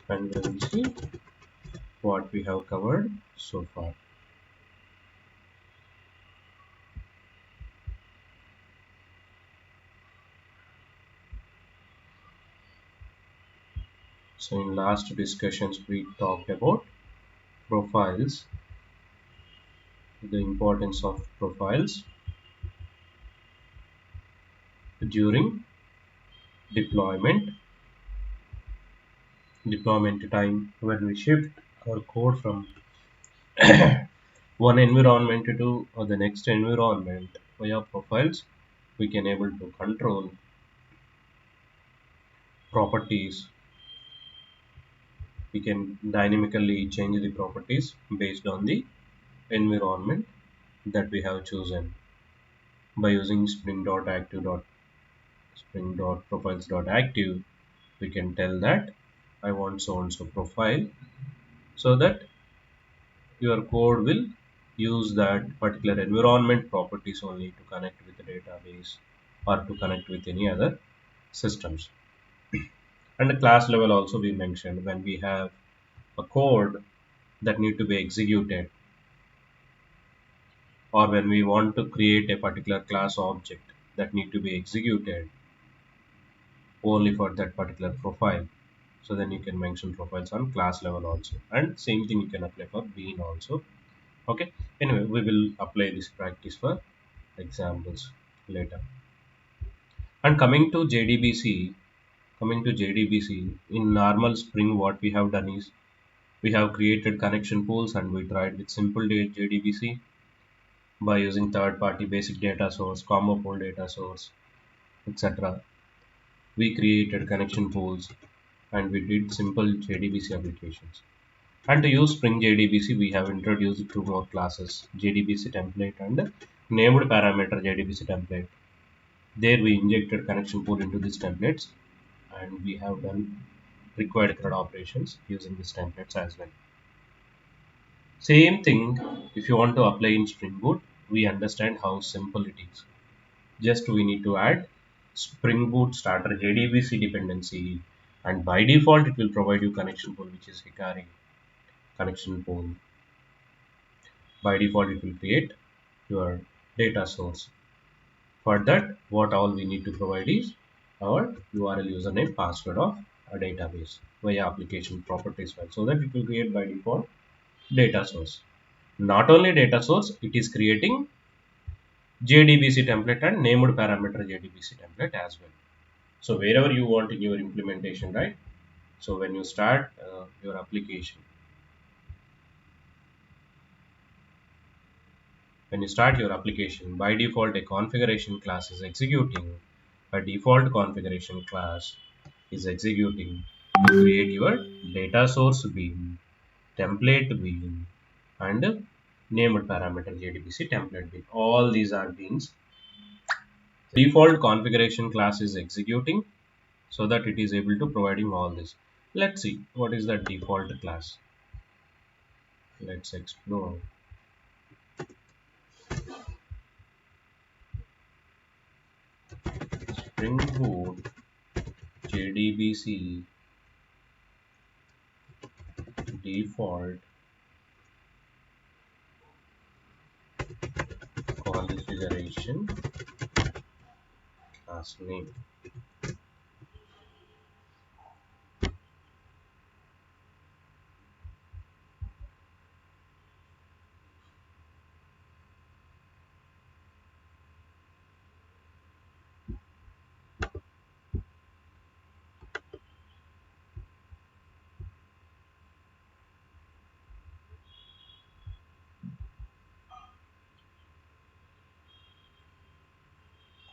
and we will see what we have covered so far. So in last discussions we talked about profiles, the importance of profiles during deployment, deployment time when we shift our code from one environment to the next environment via profiles. We can able to control properties. We can dynamically change the properties based on the environment that we have chosen by using spring.active.profiles.active. We can tell that I want so and so profile, so that your code will use that particular environment properties only to connect with the database or to connect with any other systems. And the class level also we mentioned when we have a code that need to be executed, or when we want to create a particular class object that need to be executed only for that particular profile. So then you can mention profiles on class level also, and same thing you can apply for bean also. Okay, anyway, we will apply this practice for examples later. And coming to JDBC, in normal Spring, what we have done is we have created connection pools and we tried with simple JDBC by using third-party basic data source, combo pool data source, etc. We created connection pools and we did simple JDBC applications. And to use Spring JDBC, we have introduced two more classes, JDBC template and named parameter JDBC template. There we injected connection pool into these templates and we have done required CRUD operations using these templates as well. Same thing if you want to apply in Spring Boot, we understand how simple it is. Just we need to add Spring Boot starter JDBC dependency, and by default it will provide you connection pool, which is Hikari connection pool. By default it will create your data source. For that, what all we need to provide is our URL, username, password of a database via application properties file, so that it will create by default data source. Not only data source, it is creating JDBC template and named parameter JDBC template as well. So wherever you want in your implementation, right? So when you start your application, by default a configuration class is executing. A default configuration class is executing to create your data source bean, template bean, and named parameter JDBC template bean. All these are beans. Default configuration class is executing so that it is able to providing all this. Let's see what is the default class. Let's explore. Spring Boot JDBC default configuration class name.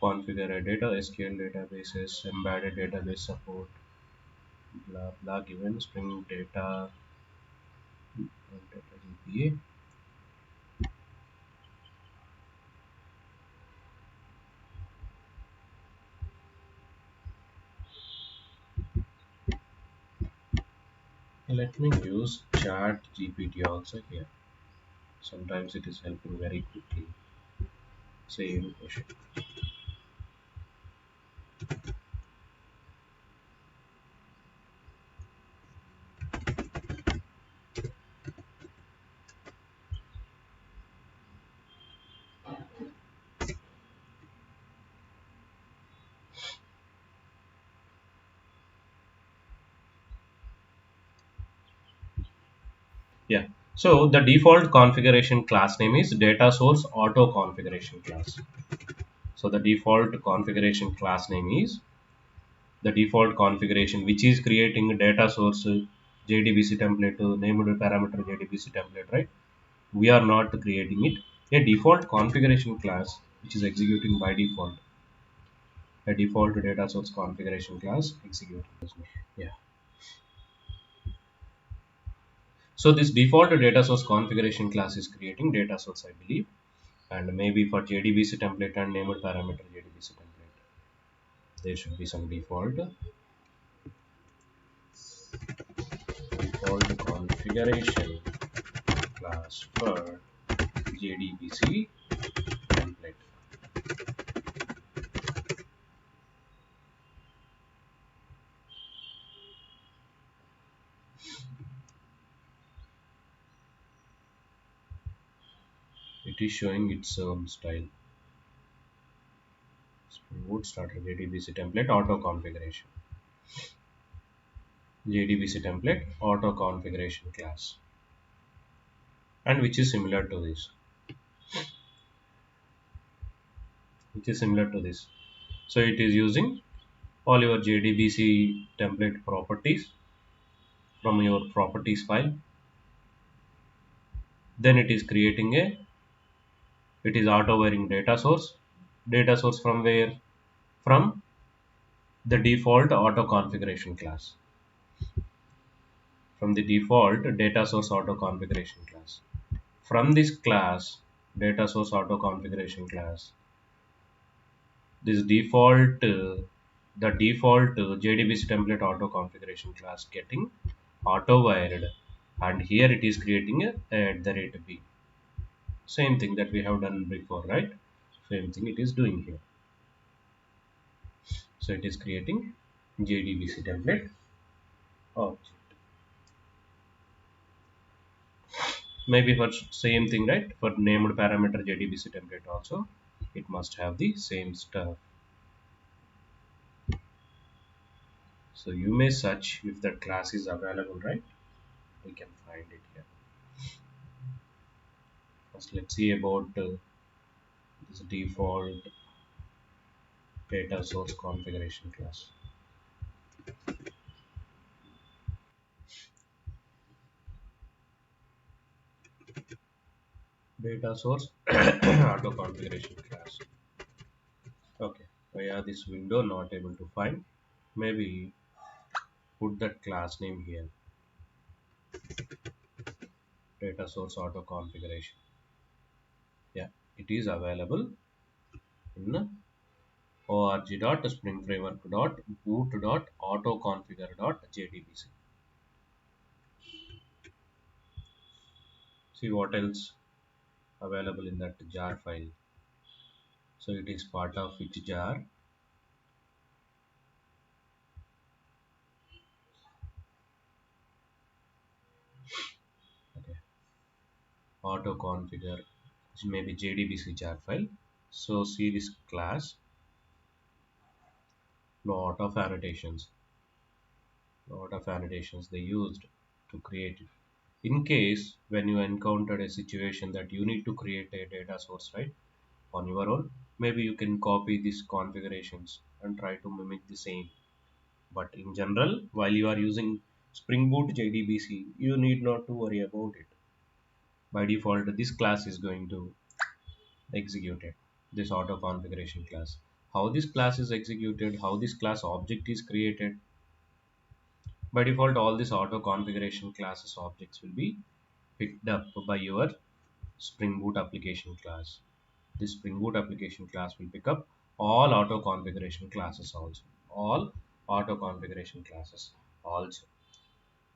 Configure a data SQL databases, embedded database support, blah blah, given Spring data DBA. Let me use Chat GPT also here. Sometimes it is helping very quickly. Same question. Yeah. So the default configuration class name is data source auto configuration class. So the default configuration class name is the default configuration, which is creating a data source JDBC template named parameter JDBC template, right? We are not creating it. A default configuration class which is executing by default, a default data source configuration class executing. Yeah. So this default data source configuration class is creating data source, I believe, and maybe for JDBC template and named parameter JDBC template, there should be some default configuration class for JDBC template. It is showing its own style. Spring Boot starter JDBC template auto configuration. JDBC template auto configuration class, and which is similar to this. Which is similar to this. So it is using all your JDBC template properties from your properties file. Then it is creating it is auto varying data source. Data source from where? From the default auto configuration class. From the default data source auto configuration class. From this class, data source auto configuration class, this default, the default JDBC template auto configuration class getting auto wired, and here it is creating a at the rate b. Same thing that we have done before, right? Same thing it is doing here. So it is creating JDBC template object. Maybe for same thing, right? For named parameter JDBC template also, it must have the same stuff. So you may search if that class is available, right? We can find it here. First, let's see about this default data source configuration class. Data source auto configuration class. Okay, via this window not able to find. Maybe put that class name here. Data source auto configuration. Yeah, it is available in org.springframework.boot.autoconfigure.jdbc. See what else available in that jar file. So it is part of which jar? Okay, auto configure, which may be JDBC jar file. So see this class, lot of annotations they used to create it. In case when you encountered a situation that you need to create a data source, right, on your own, maybe you can copy these configurations and try to mimic the same. But in general, while you are using Spring Boot JDBC, you need not to worry about it. By default, this class is going to execute it, this auto configuration class. How this class is executed, how this class object is created. By default, all these auto configuration classes objects will be picked up by your Spring Boot application class. This Spring Boot application class will pick up all auto configuration classes also. All auto configuration classes also.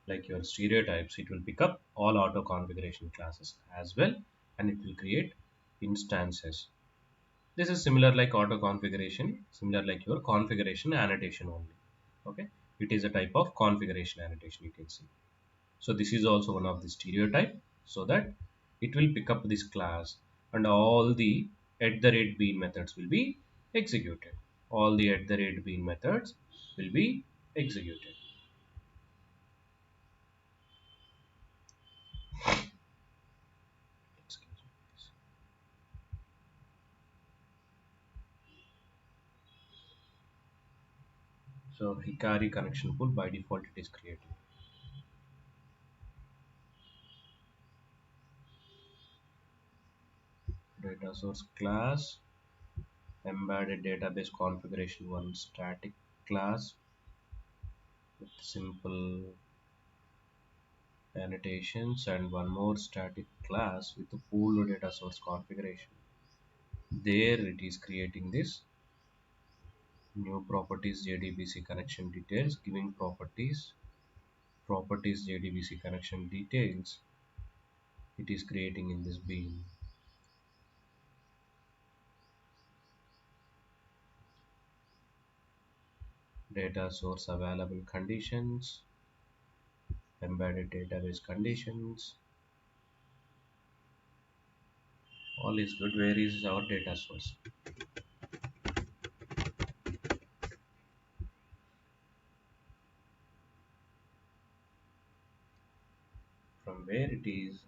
Like your stereotypes, it will pick up all auto configuration classes as well, and it will create instances. This is similar like auto configuration, similar like your configuration annotation only. Okay, it is a type of configuration annotation, you can see. So this is also one of the stereotype, so that it will pick up this class and all the at the rate bean methods will be executed. All the at the rate bean methods will be executed. So Hikari connection pool by default it is created. Data source class, embedded database configuration one static class with simple annotations and one more static class with the pooled data source configuration. There it is creating this new properties JDBC connection details, giving properties JDBC connection details. It is creating in this bean. Data source available conditions, embedded database conditions, all is good. Where is our data source? From where it is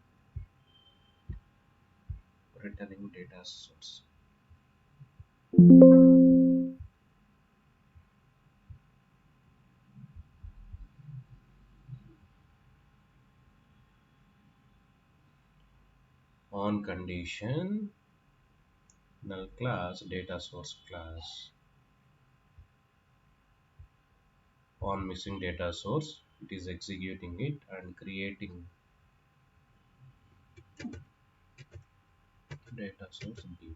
returning data source? On condition null class data source class. On missing data source, it is executing it and creating data source B.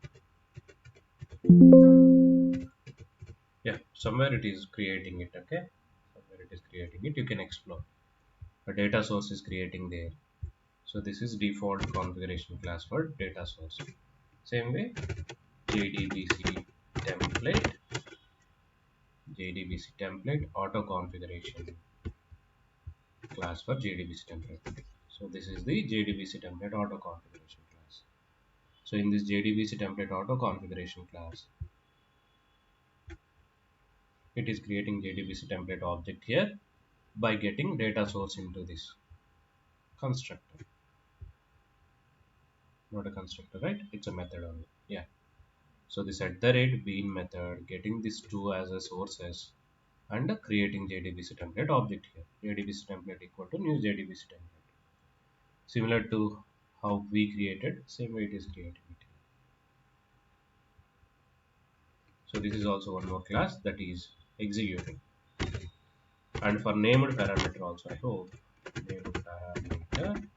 Yeah, somewhere it is creating it. Okay, somewhere it is creating it. You can explore. A data source is creating there. So this is default configuration class for data source. Same way, JDBC template, JDBC template auto configuration class for JDBC template. So this is the JDBC template auto configuration class. So in this JDBC template auto configuration class, it is creating JDBC template object here by getting data source into this constructor. Not a constructor, right? It's a method only. Yeah. So this at the rate bean method getting these two as a sources and creating JDBC template object here. JDBC template equal to new JDBC template. Similar to how we created, same way it is creating it. So this is also one more class that is executing. And for named parameter also, I hope named parameter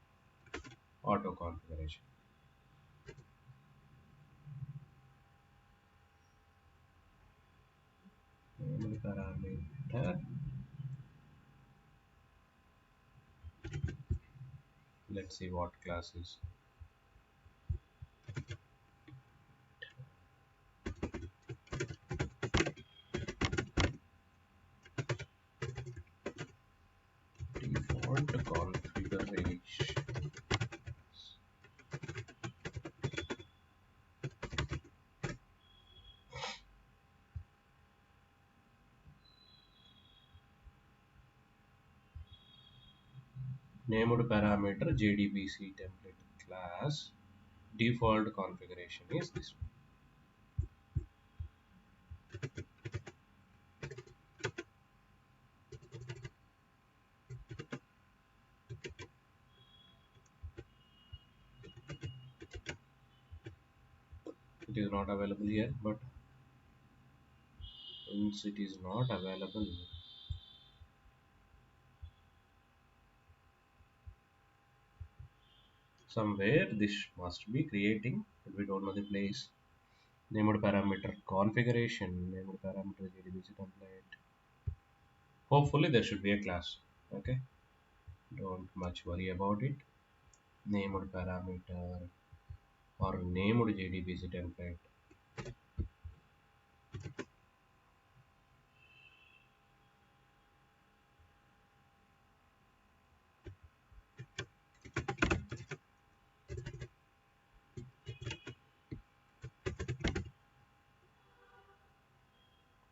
auto configuration. Named parameter. Let's see what class is. Default configuration. Named parameter JDBC template class. Default configuration is this one. It is not available here, but since it is not available, somewhere this must be creating, but we don't know the place. Named parameter configuration, named parameter JDBC template. Hopefully there should be a class. Okay, don't much worry about it. Named parameter or named JDBC template.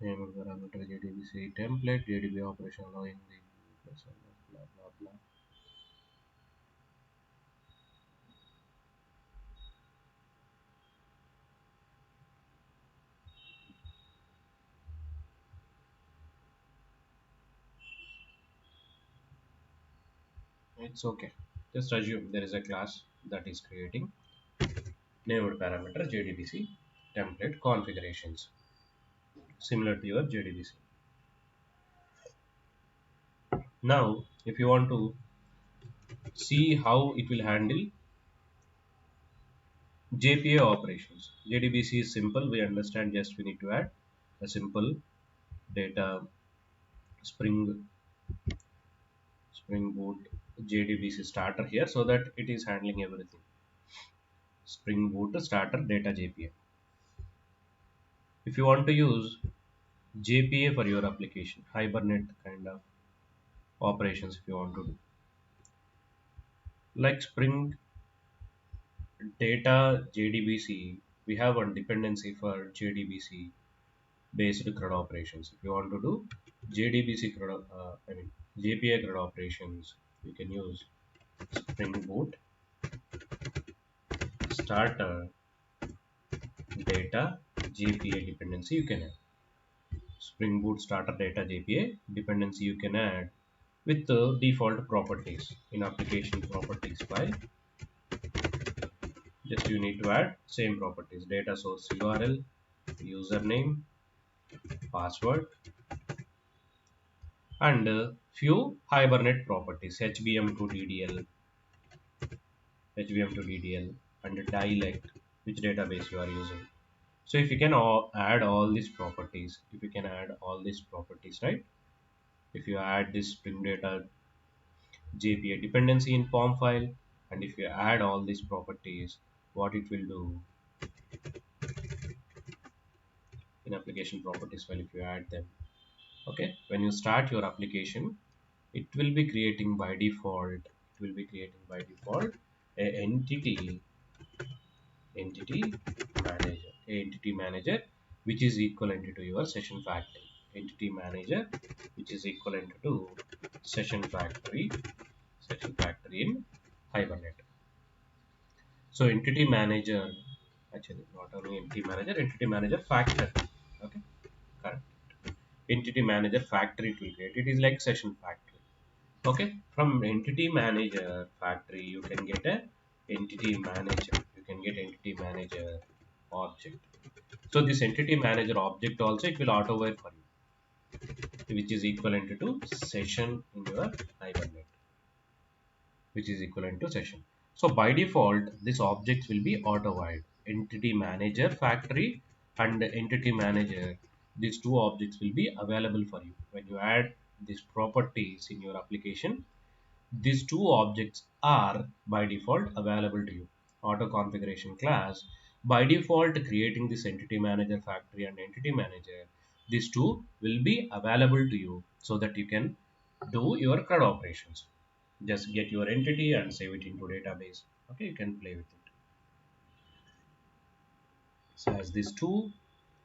Named parameter JDBC template, JDB operation allowing the blah blah blah. It's okay. Just assume there is a class that is creating named parameter JDBC template configurations similar to your JDBC. Now, if you want to see how it will handle JPA operations, JDBC is simple. We understand. Just we need to add a simple data Spring Boot JDBC starter here so that it is handling everything. Spring Boot starter data JPA. If you want to use JPA for your application, Hibernate kind of operations if you want to do. Like Spring Data JDBC, we have one dependency for JDBC based CRUD operations. If you want to do JDBC CRUD, JPA CRUD operations, you can use Spring Boot starter data JPA dependency. You can add Spring Boot starter data JPA dependency. You can add with the default properties in application properties file. Just you need to add same properties: data source URL, username, password, and few Hibernate properties: HBM to DDL, HBM to DDL, and dialect, which database you are using. So if you can add all these properties, right? If you add this Spring Data JPA dependency in form file, and if you add all these properties, what it will do in application properties file, if you add them, okay, when you start your application, it will be creating by default, a entity manager which is equivalent to your session factory. Entity manager which is equivalent to session factory in Hibernate. So entity manager, actually not only entity manager factory. Okay, correct. Entity manager factory it will create. It is like session factory. Okay, from entity manager factory you can get a entity manager. You can get entity manager object. So this entity manager object also it will auto-wire for you, which is equivalent to session in your Hibernate, which is equivalent to session. So by default, this objects will be auto-wired. Entity manager factory and entity manager, these two objects will be available for you. When you add these properties in your application, these two objects are by default available to you. Auto configuration class by default creating this entity manager factory and entity manager. These two will be available to you so that you can do your CRUD operations. Just get your entity and save it into database. Okay, you can play with it. So as these two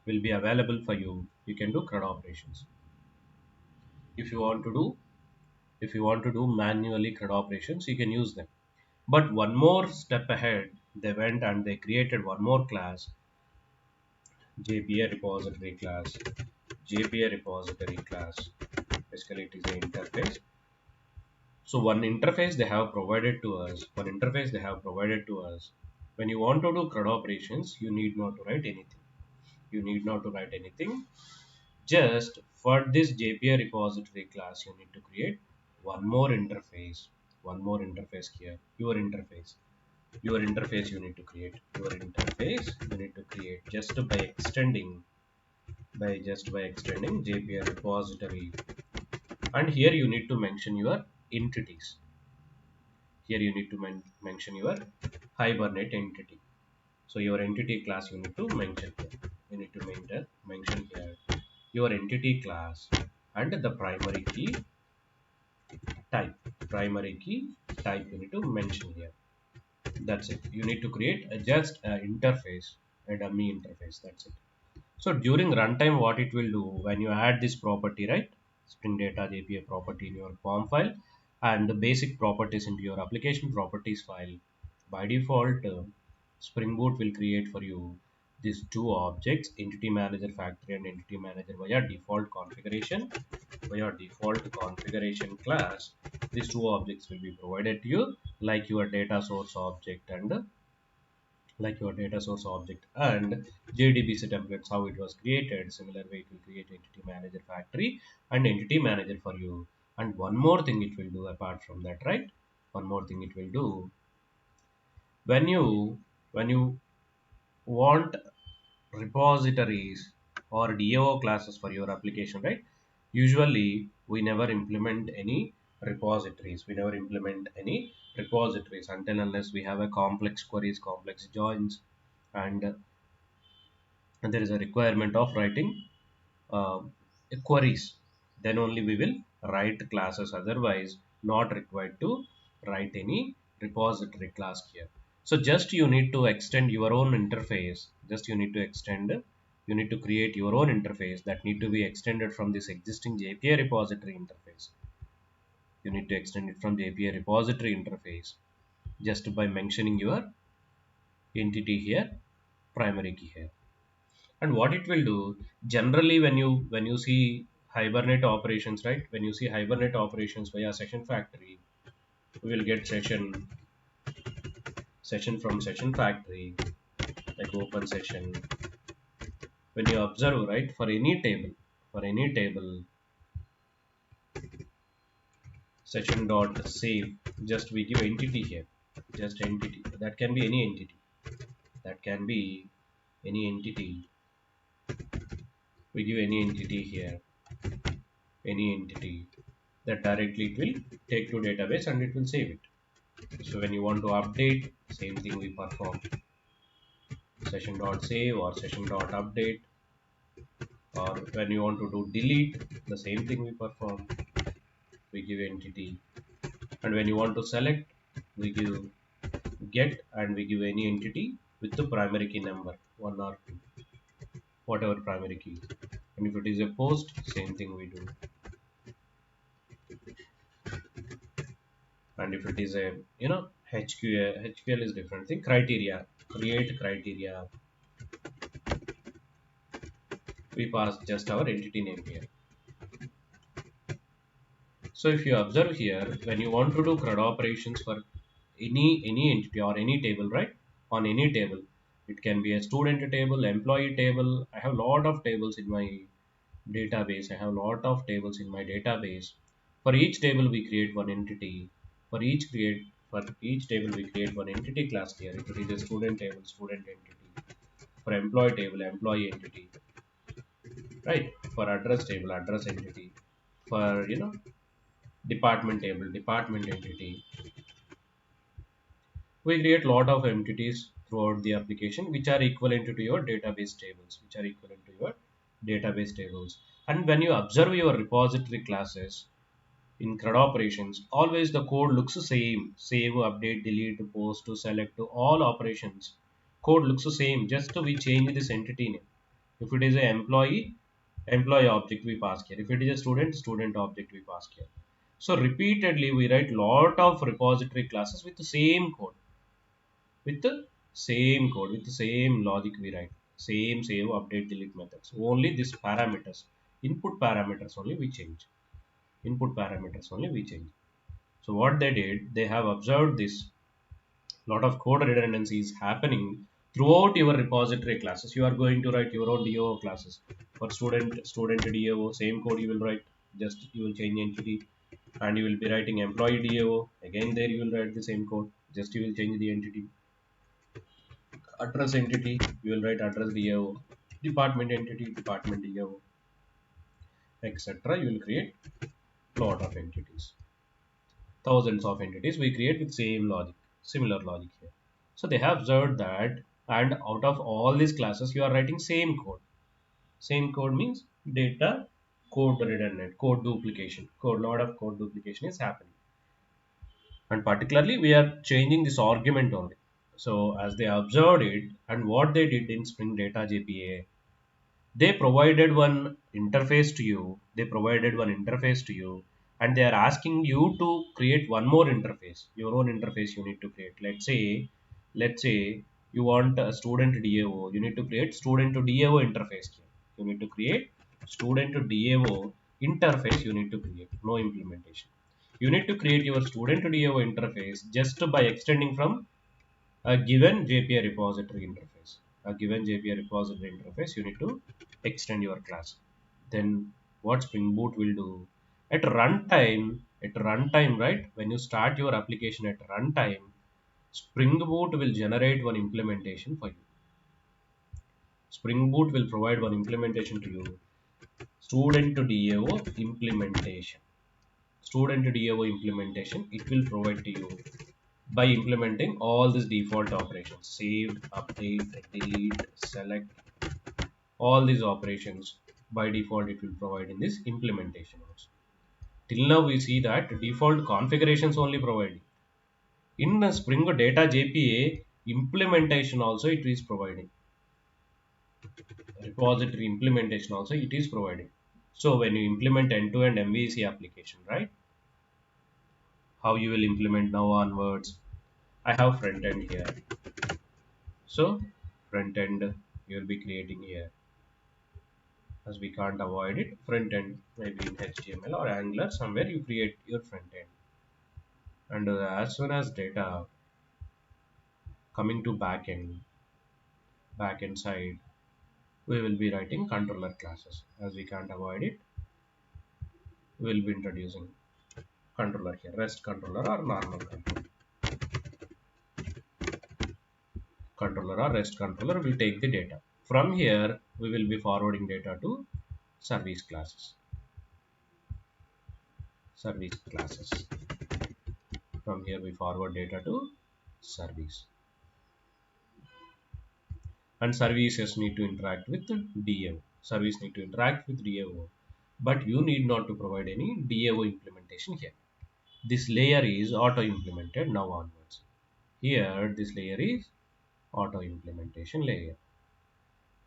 will be available for you, you can do CRUD operations. If you want to do manually CRUD operations, you can use them. But one more step ahead, they went and they created one more class, JPA repository class. JPA repository class. Basically, it is an interface. So one interface they have provided to us. When you want to do CRUD operations, you need not to write anything. Just for this JPA repository class, you need to create one more interface. Here. Your interface you need to create. Just by extending JPA repository. And here you need to mention your entities. Here you need to mention your Hibernate entity. So your entity class you need to mention here. Mention here your entity class and the primary key type. You need to mention here. That's it. You need to create just an interface, a dummy interface. That's it. So during runtime, what it will do when you add this property, right? Spring Data JPA property in your form file and the basic properties into your application properties file. By default, Spring Boot will create for you these two objects, entity manager factory and entity manager, via default configuration class. These two objects will be provided to you, like your data source object and JDBC templates, how it was created. Similar way, it will create entity manager factory and entity manager for you. And one more thing it will do apart from that, right? One more thing it will do, when you want repositories or DAO classes for your application, right? Usually we never implement any repositories. We never implement any repositories until unless we have a complex queries, complex joins, and there is a requirement of writing uh, queries. Then only we will write classes. Otherwise, not required to write any repository class here. So just you need to extend your own interface. Just you need to extend. You need to create your own interface that need to be extended from this existing JPA repository interface. You need to extend it from JPA repository interface just by mentioning your entity here, primary key here. And what it will do, generally when you see hibernate operations, right? When you see hibernate operations via session factory, we will get session from session factory, like open session. When you observe, right, for any table session dot save, just we give entity here, just entity. That can be any entity, that can be any entity. We give any entity here, any entity, that directly it will take to database and it will save it. So when you want to update, same thing we perform, session.save or session.update. Or when you want to do delete, the same thing we perform, we give entity. And when you want to select, we give get and we give any entity with the primary key number 1 or 2, whatever primary key. And if it is a post, same thing we do. And if it is a HQL is different thing. Criteria, create criteria, we pass just our entity name here. So if you observe here, when you want to do CRUD operations for any entity or any table, right? On any table, it can be a student table, employee table. I have a lot of tables in my database. I have a lot of tables in my database. For each table, we create one entity. For each table, we create one entity class here. If it is a student table, student entity. For employee table, employee entity. Right? For address table, address entity. For department table, department entity. We create lot of entities throughout the application which are equivalent to your database tables. And when you observe your repository classes in CRUD operations, always the code looks the same. Save, update, delete, post, to select, to all operations. Code looks the same, just we change this entity name. If it is an employee, employee object we pass here. If it is a student, student object we pass here. So repeatedly we write lot of repository classes with the same code, with the same logic we write, same save, update, delete methods. Only this parameters, input parameters only we change. Input parameters only we change. So what they did, they have observed this lot of code redundancy is happening throughout your repository classes. You are going to write your own DAO classes for student DAO, same code you will write, just you will change entity. And you will be writing employee DAO, again there you will write the same code, just you will change the entity. Address entity, you will write address DAO, department entity, department DAO, etc. You will create lot of entities, thousands of entities we create with same logic, similar logic here. So they have observed that, and out of all these classes, you are writing same code. Same code means data code redundant, code duplication, code lot of code duplication is happening. And particularly we are changing this argument only. So as they observed it, and what they did in Spring Data JPA, they provided one interface to you, and they are asking you to create one more interface, your own interface you need to create. Let's say You want a student DAO, you need to create student to DAO interface here. You need to create student to DAO interface, you need to create, no implementation. You need to create your student to DAO interface just by extending from a given JPA repository interface. A given JPA repository interface, you need to extend your class. Then what Spring Boot will do at runtime, right? When you start your application at runtime, Spring Boot will generate one implementation for you. Spring Boot will provide one implementation to you. Student to DAO implementation. Student to DAO implementation, it will provide to you by implementing all these default operations: save, update, delete, select. All these operations by default it will provide in this implementation also. Till now we see that default configurations only providing. In the Spring Data JPA implementation also it is providing. Repository implementation also it is providing. So when you implement end-to-end MVC application, right? How you will implement now onwards? I have front end here. So front end you will be creating here. As we can't avoid it, front end maybe in HTML or Angular, somewhere you create your front end. And as soon as data coming to back end side, we will be writing controller classes. As we can't avoid it, we will be introducing controller here, REST controller or normal controller or REST controller will take the data. From here, we will be forwarding data to service classes. Service classes. From here, we forward data to service. And services need to interact with DAO. Service need to interact with DAO. But you need not to provide any DAO implementation here. This layer is auto implemented now onwards. Here, this layer is auto implementation layer.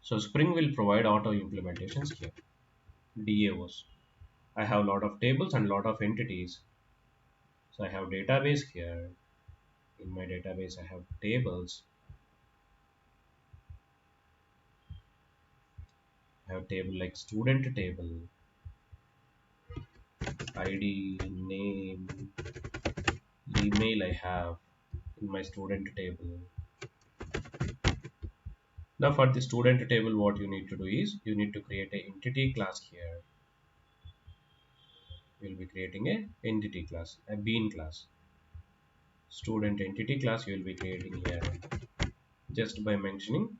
So Spring will provide auto implementations here. DAOs. I have a lot of tables and lot of entities. So I have database here. In my database, I have tables. I have table like student table, ID, name, email I have in my student table. Now for the student table, what you need to do is you need to create an entity class here. We'll be creating a entity class, a bean class. Student entity class you will be creating here just by mentioning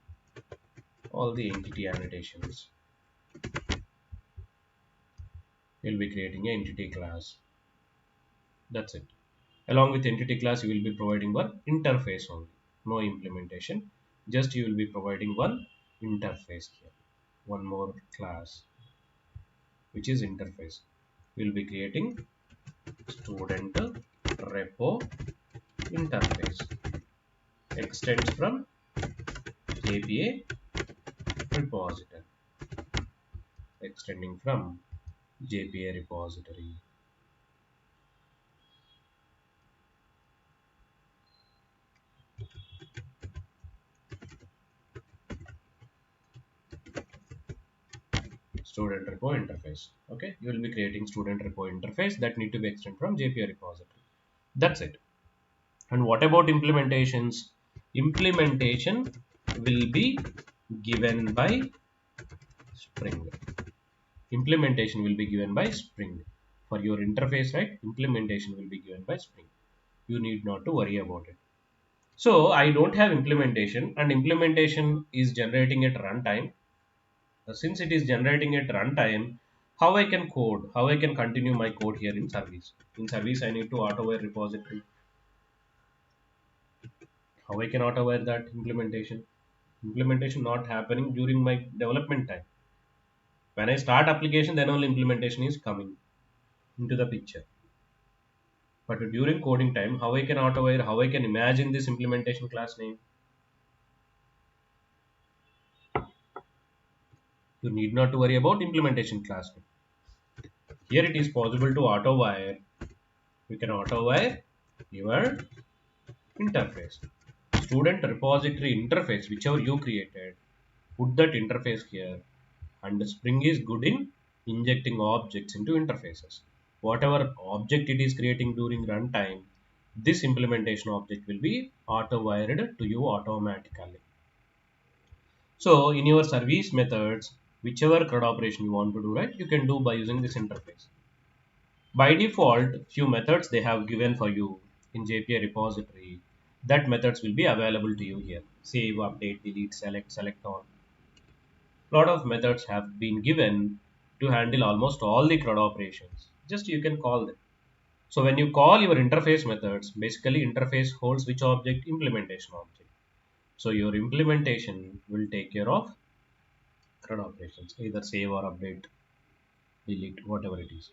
all the entity annotations. You'll be creating an entity class. That's it. Along with entity class, you will be providing one interface only. No implementation. Just you will be providing one interface here. One more class, which is interface. We will be creating student repo interface. Extends from JPA repository. Extending from JPA repository. Student repo interface. Okay, you will be creating student repo interface that need to be extended from JPA repository. That's it. And what about implementations? Implementation will be given by Spring. Implementation will be given by Spring. For your interface, right? Implementation will be given by Spring. You need not to worry about it. So I don't have implementation, and implementation is generating at runtime. Since it is generating at runtime, how I can code, how I can continue my code here in service. In service, I need to auto-wire repository. How I can auto-wire that implementation? Implementation not happening during my development time. When I start application, then only implementation is coming into the picture. But during coding time, how I can auto-wire, how I can imagine this implementation class name? You need not to worry about implementation class name. Here it is possible to auto-wire. You can auto-wire your interface. student repository interface, whichever you created, put that interface here. And Spring is good in injecting objects into interfaces. Whatever object it is creating during runtime, this implementation object will be auto-wired to you automatically. So in your service methods, whichever CRUD operation you want to do, right, you can do by using this interface. By default, few methods they have given for you in JPA repository. That methods will be available to you here. Save, update, delete, select, select all. Lot of methods have been given to handle almost all the CRUD operations. Just you can call them. So when you call your interface methods, basically interface holds which object? Implementation object. So your implementation will take care of CRUD operations, either save or update, delete, whatever it is.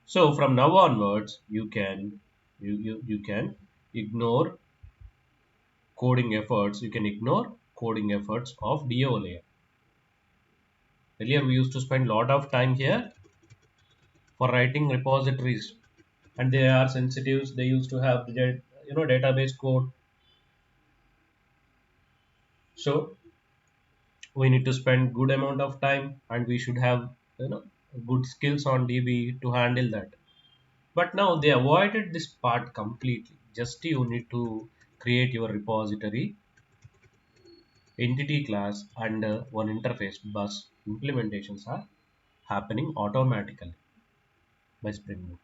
So from now onwards, you can ignore coding efforts. You can ignore coding efforts of DO layer. Earlier we used to spend a lot of time here for writing repositories, and they are sensitive. They used to have the database code. So we need to spend good amount of time, and we should have good skills on DB to handle that. But now they avoided this part completely. Just you need to create your repository entity class and one interface bus. Implementations are happening automatically by Spring Boot.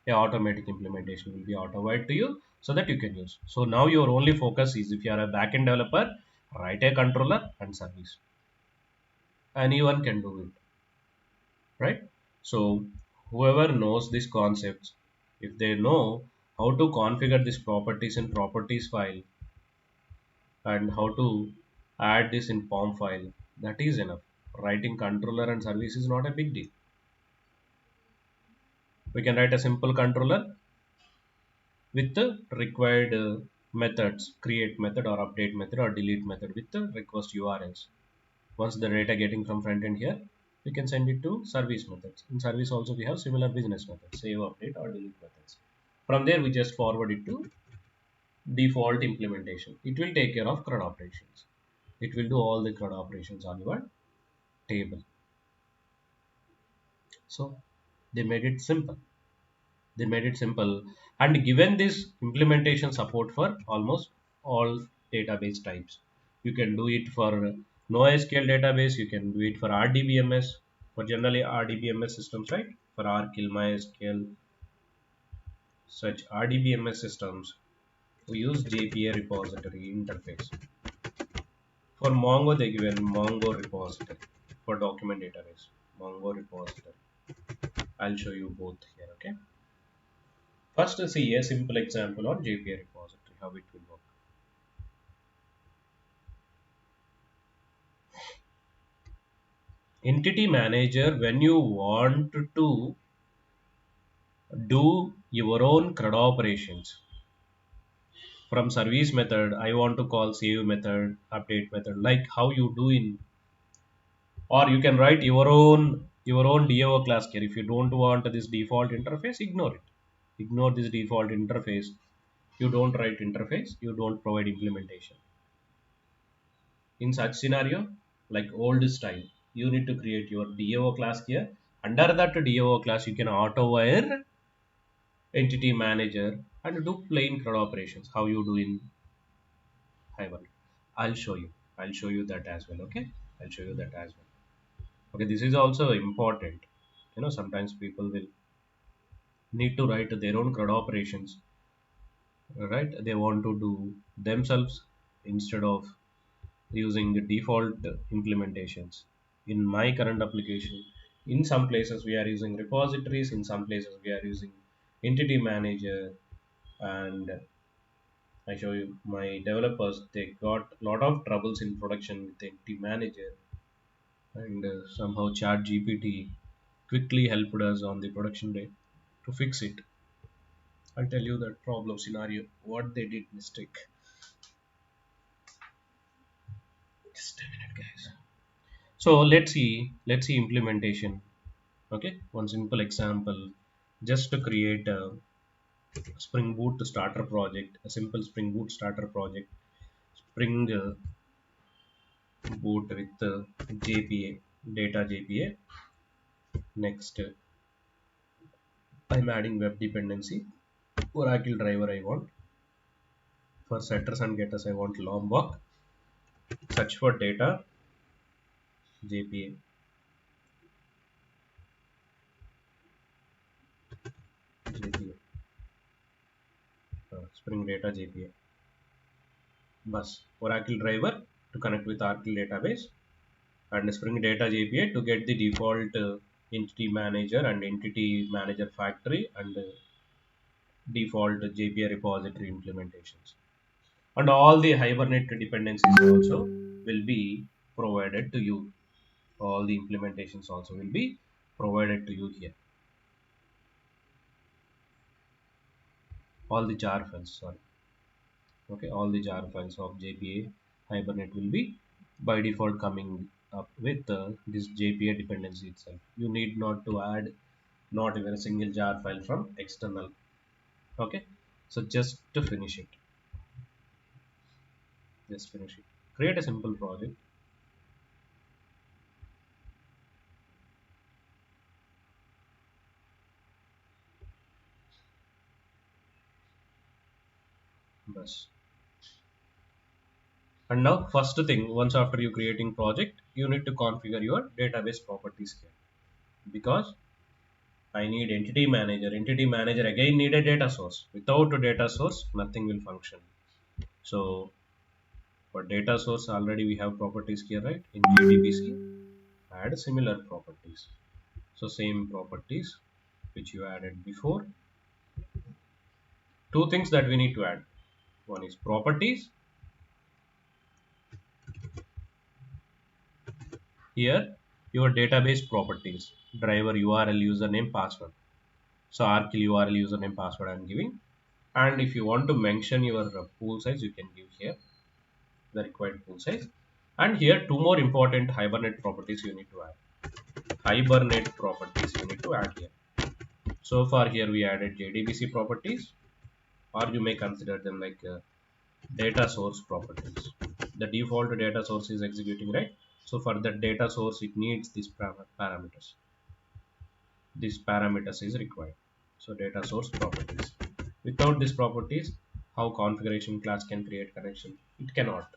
A automatic implementation will be auto-wired to you so that you can use. So now your only focus is, if you are a backend developer, write a controller and service. Anyone can do it, right? So whoever knows these concepts, if they know how to configure these properties in properties file and how to add this in form file, that is enough. Writing controller and service is not a big deal. We can write a simple controller with the required methods, create method or update method or delete method with the request URLs. Once the data getting from front end here, we can send it to service methods. In service also we have similar business methods, save, update or delete methods. From there we just forward it to default implementation. It will take care of CRUD operations. It will do all the CRUD operations on your table. So they made it simple. They made it simple and given this implementation support for almost all database types. You can do it for NoSQL database, you can do it for RDBMS, for generally RDBMS systems, right? For RKill, MySQL, such RDBMS systems, we use JPA repository interface. For Mongo, they given Mongo repository for document database, Mongo repository. I'll show you both here, okay? First, see a simple example on JPA repository, how it will work. Entity manager, when you want to do your own CRUD operations from service method, I want to call save method, update method, like how you do in, or you can write your own DAO class here. If you don't want this default interface, ignore it. Ignore this default interface. You don't write interface, you don't provide implementation. In such scenario, like old style, you need to create your DAO class here. Under that DAO class, you can auto wire entity manager and do plain CRUD operations. How you do in Hive. I'll show you. I'll show you that as well. Okay. I'll show you that as well. Okay. This is also important. Sometimes people will need to write their own CRUD operations, right? They want to do themselves instead of using the default implementations. In my current application, in some places we are using repositories, in some places we are using entity manager, and I show you my developers, they got a lot of troubles in production with entity manager, and somehow chat GPT quickly helped us on the production day to fix it. I'll tell you that problem scenario, what they did mistake. Just a minute, guys. So let's see implementation. Okay, one simple example, just to create Spring Boot starter project, a simple Spring Boot starter project, Spring Boot with JPA, data JPA. Next, I'm adding web dependency. Oracle driver I want. For setters and getters I want Lombok. Search for data JPA, JPA, Spring Data JPA. Bus Oracle driver to connect with Oracle database, and Spring Data JPA to get the default entity manager and entity manager factory and default JPA repository implementations. And all the Hibernate dependencies also will be provided to you. All the implementations also will be provided to you here. All the jar files, sorry. Okay, all the jar files of JPA Hibernate will be by default coming up with this JPA dependency itself. You need not to add not even a single jar file from external. Okay, so just finish it. Create a simple project. Bus. And now first thing, once after you creating project, you need to configure your database properties here, because I need entity manager. Entity manager again need a data source. Without a data source, nothing will function. So for data source already we have properties here, right? In JDBC, add similar properties. So same properties which you added before. Two things that we need to add. One is properties. Here your database properties, driver URL, username, password. So Archil URL, username, password I am giving. And if you want to mention your pool size, you can give here the required pool size. And here two more important Hibernate properties you need to add. Hibernate properties you need to add here. So far here we added JDBC properties, or you may consider them like data source properties. The default data source is executing, right? So for the data source it needs these parameters. These parameters is required. So data source properties. Without these properties, how configuration class can create connection? It cannot.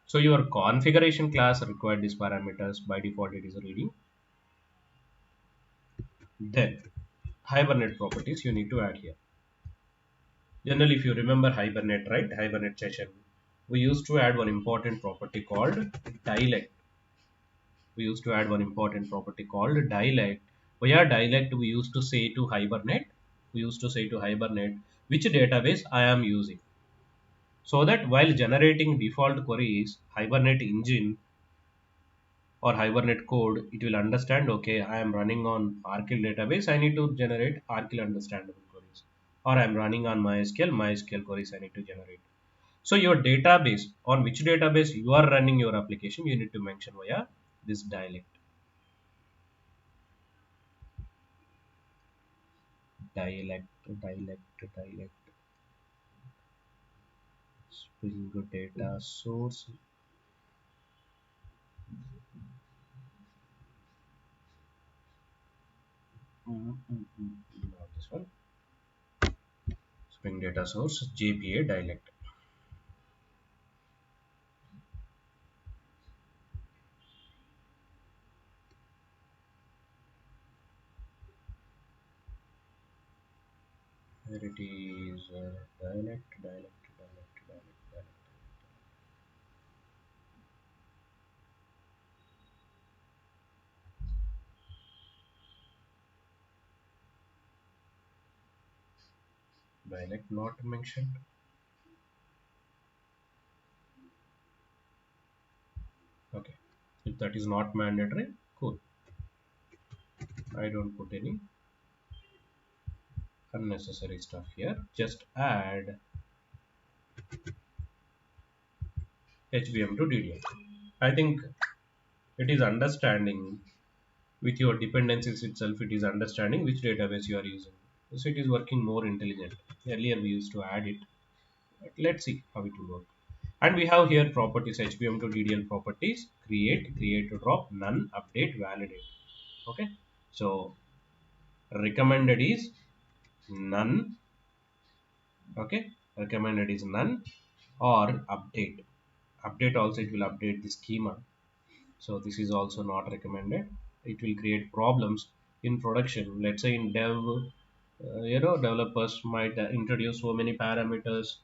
So your configuration class required these parameters. By default it is reading. Then Hibernate properties you need to add here. Generally, if you remember Hibernate, right? Hibernate session, we used to add one important property called dialect. We used to add one important property called dialect. Via dialect, we used to say to Hibernate, which database I am using. So that while generating default queries, Hibernate engine or Hibernate code, it will understand, okay, I am running on Archil database, I need to generate Archil understandable queries. Or I am running on MySQL queries I need to generate. So your database, on which database you are running your application, you need to mention via this dialect. Dialect. Spring data source. Not this one. Spring data source JPA dialect. Here it is dialect. Dialect not mentioned. Okay. If that is not mandatory, cool. I don't put any unnecessary stuff here. Just add HBM to DDL. I think it is understanding with your dependencies itself. It is understanding which database you are using. So it is working more intelligent. Earlier we used to add it. But let's see how it will work. And we have here properties, HPM to DDL properties, create to drop, none, update, validate. Okay. So recommended is none. Okay. Recommended is none or update. Update also it will update the schema. So this is also not recommended. It will create problems in production. Let's say in dev, developers might introduce so many parameters,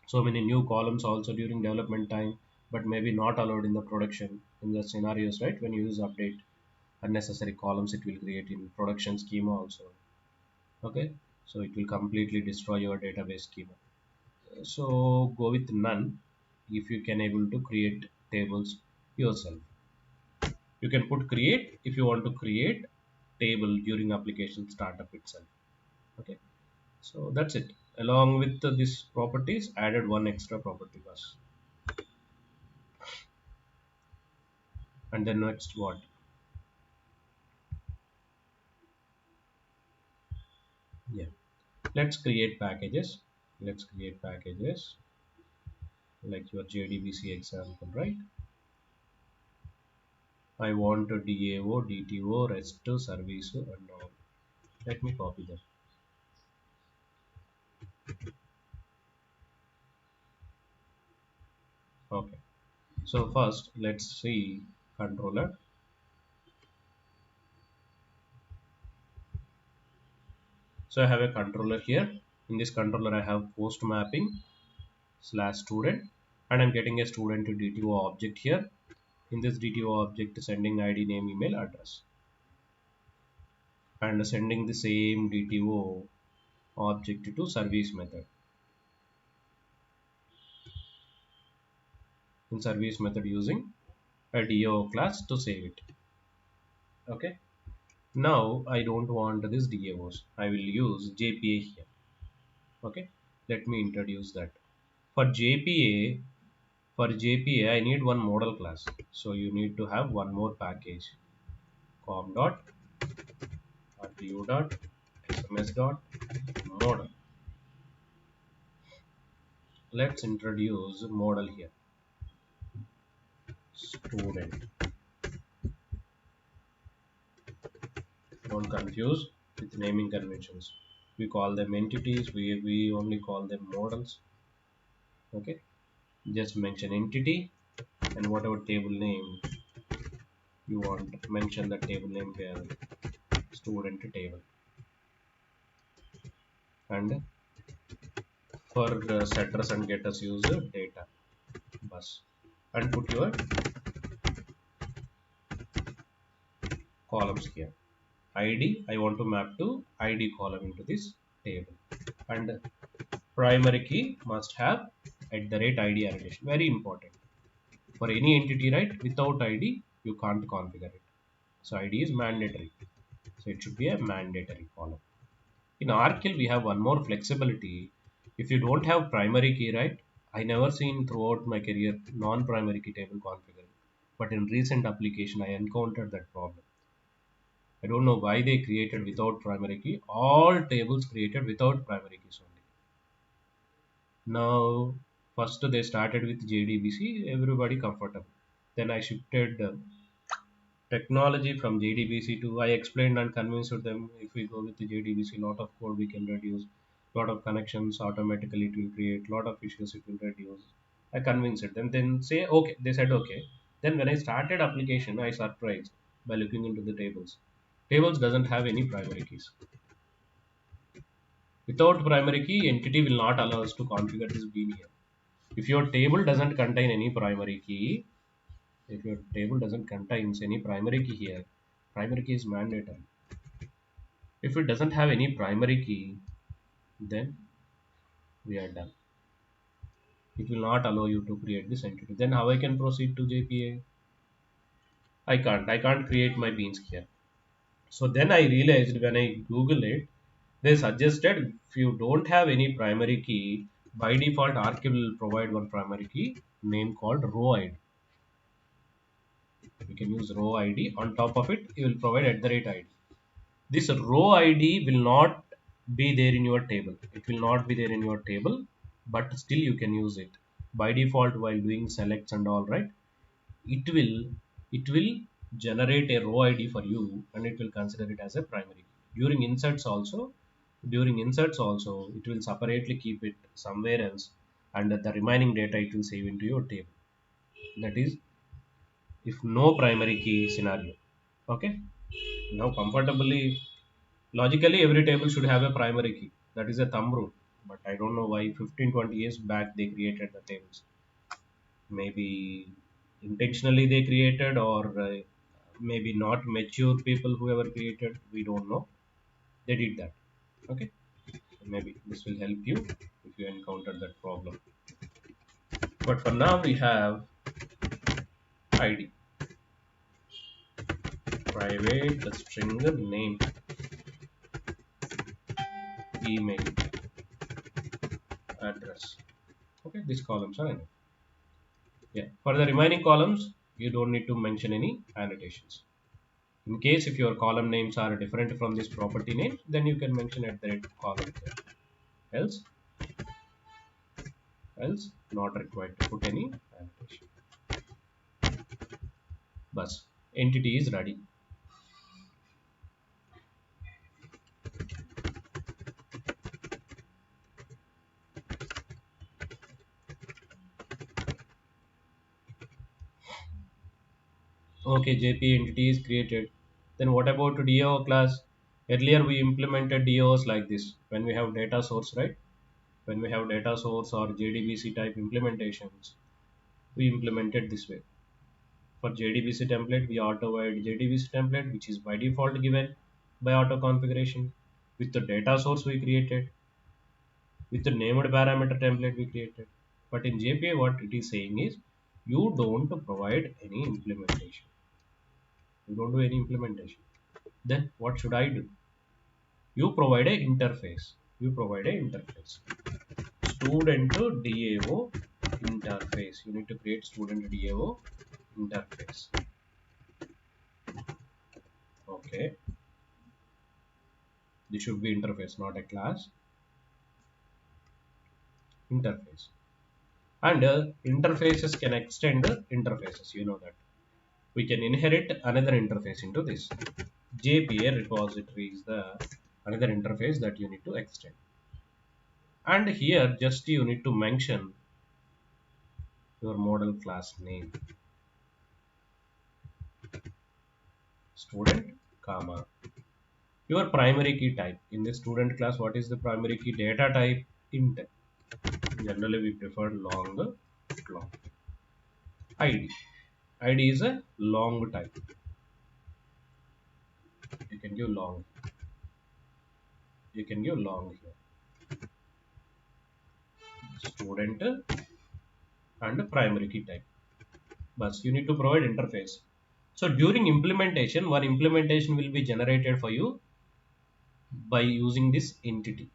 so many new columns also during development time, but maybe not allowed in the production in the scenarios, right? When you use update, unnecessary columns it will create in production schema also. Okay, so it will completely destroy your database schema. So go with none if you can able to create tables yourself. You can put create if you want to create table during application startup itself. Okay, so that's it. Along with these properties, added one extra property was, and then next what? Yeah, let's create packages. Let's create packages like your JDBC example, right? I want a DAO, DTO, REST service and all. Let me copy that. Okay. So first, let's see controller. So I have a controller here. In this controller, I have post mapping slash student, and I'm getting a student to DTO object here. In this DTO object, sending ID, name, email, address, and sending the same DTO object to service method. In service method using a DAO class to save it. Okay. Now I don't want this DAOs. I will use JPA here. Okay. Let me introduce that. For JPA, I need one model class. So you need to have one more package. com dot rtu dot sms dot model. Let's introduce model here. Student. Don't confuse with naming conventions. We call them entities. We only call them models. Okay. Just mention entity and whatever table name you want, mention the table name here, student table. And for setters and getters use data bus and put your columns here. ID I want to map to ID column into this table, and primary key must have at the rate ID annotation. Very important for any entity, right? Without ID you can't configure it. So ID is mandatory. So it should be a mandatory column. In Arkill, we have one more flexibility. If you don't have primary key, right? I never seen throughout my career non-primary key table configured. But in recent application, I encountered that problem. I don't know why they created without primary key. All tables created without primary keys only. Now, first they started with JDBC, everybody comfortable. Then I shifted technology from JDBC to, I explained and convinced them if we go with the JDBC, lot of code we can reduce, lot of connections automatically it will create, lot of issues it will reduce. I convinced them. Then say okay. They said okay. Then when I started application, I surprised by looking into the tables. Tables doesn't have any primary keys. Without primary key, entity will not allow us to configure this bean here. If your table doesn't contain any primary key, if your table doesn't contain any primary key here, primary key is mandatory. If it doesn't have any primary key, then we are done. It will not allow you to create this entity. Then how I can proceed to JPA? I can't. I can't create my beans here. So then I realized when I Google it, they suggested if you don't have any primary key, by default Archive will provide one primary key name called row ID. You can use row ID. On top of it, you will provide at the rate ID. This row ID will not be there in your table. It will not be there in your table, but still you can use it. By default, while doing selects and all, right, it will it will generate a row ID for you, and it will consider it as a primary. During inserts also, it will separately keep it somewhere else, and the remaining data it will save into your table. That is if no primary key scenario. Okay, now comfortably, logically every table should have a primary key. That is a thumb rule, but I don't know why 15-20 years back they created the tables. Maybe intentionally they created, or maybe not mature people whoever created, we don't know, they did that. Okay, maybe this will help you if you encounter that problem. But for now we have id, private string name, email address. Okay, these columns are enough. Yeah, for the remaining columns you don't need to mention any annotations. In case if your column names are different from this property name, then you can mention at the rate column there. Else else not required to put any annotation. Bus entity is ready. Okay, JP entity is created. Then what about DAO class? Earlier we implemented DAOs like this when we have data source, right? When we have data source or JDBC type implementations, we implemented this way. For JDBC template, we auto-add JDBC template, which is by default given by auto configuration. With the data source we created, with the named parameter template we created. But in JPA, what it is saying is you don't provide any implementation. You don't do any implementation. Then what should I do? You provide a interface. You provide a interface. Student to DAO interface. You need to create student DAO interface. Okay. This should be interface, not a class. Interface. And interfaces can extend interfaces. You know that. We can inherit another interface into this. JPA repository is the another interface that you need to extend. And here just you need to mention your model class name, student, comma, your primary key type. In this student class, what is the primary key data type? Int. Generally we prefer long. ID. ID is a long type. You can give long. You can give long here. Student and primary key type. But you need to provide interface. So during implementation, one implementation will be generated for you by using this entity.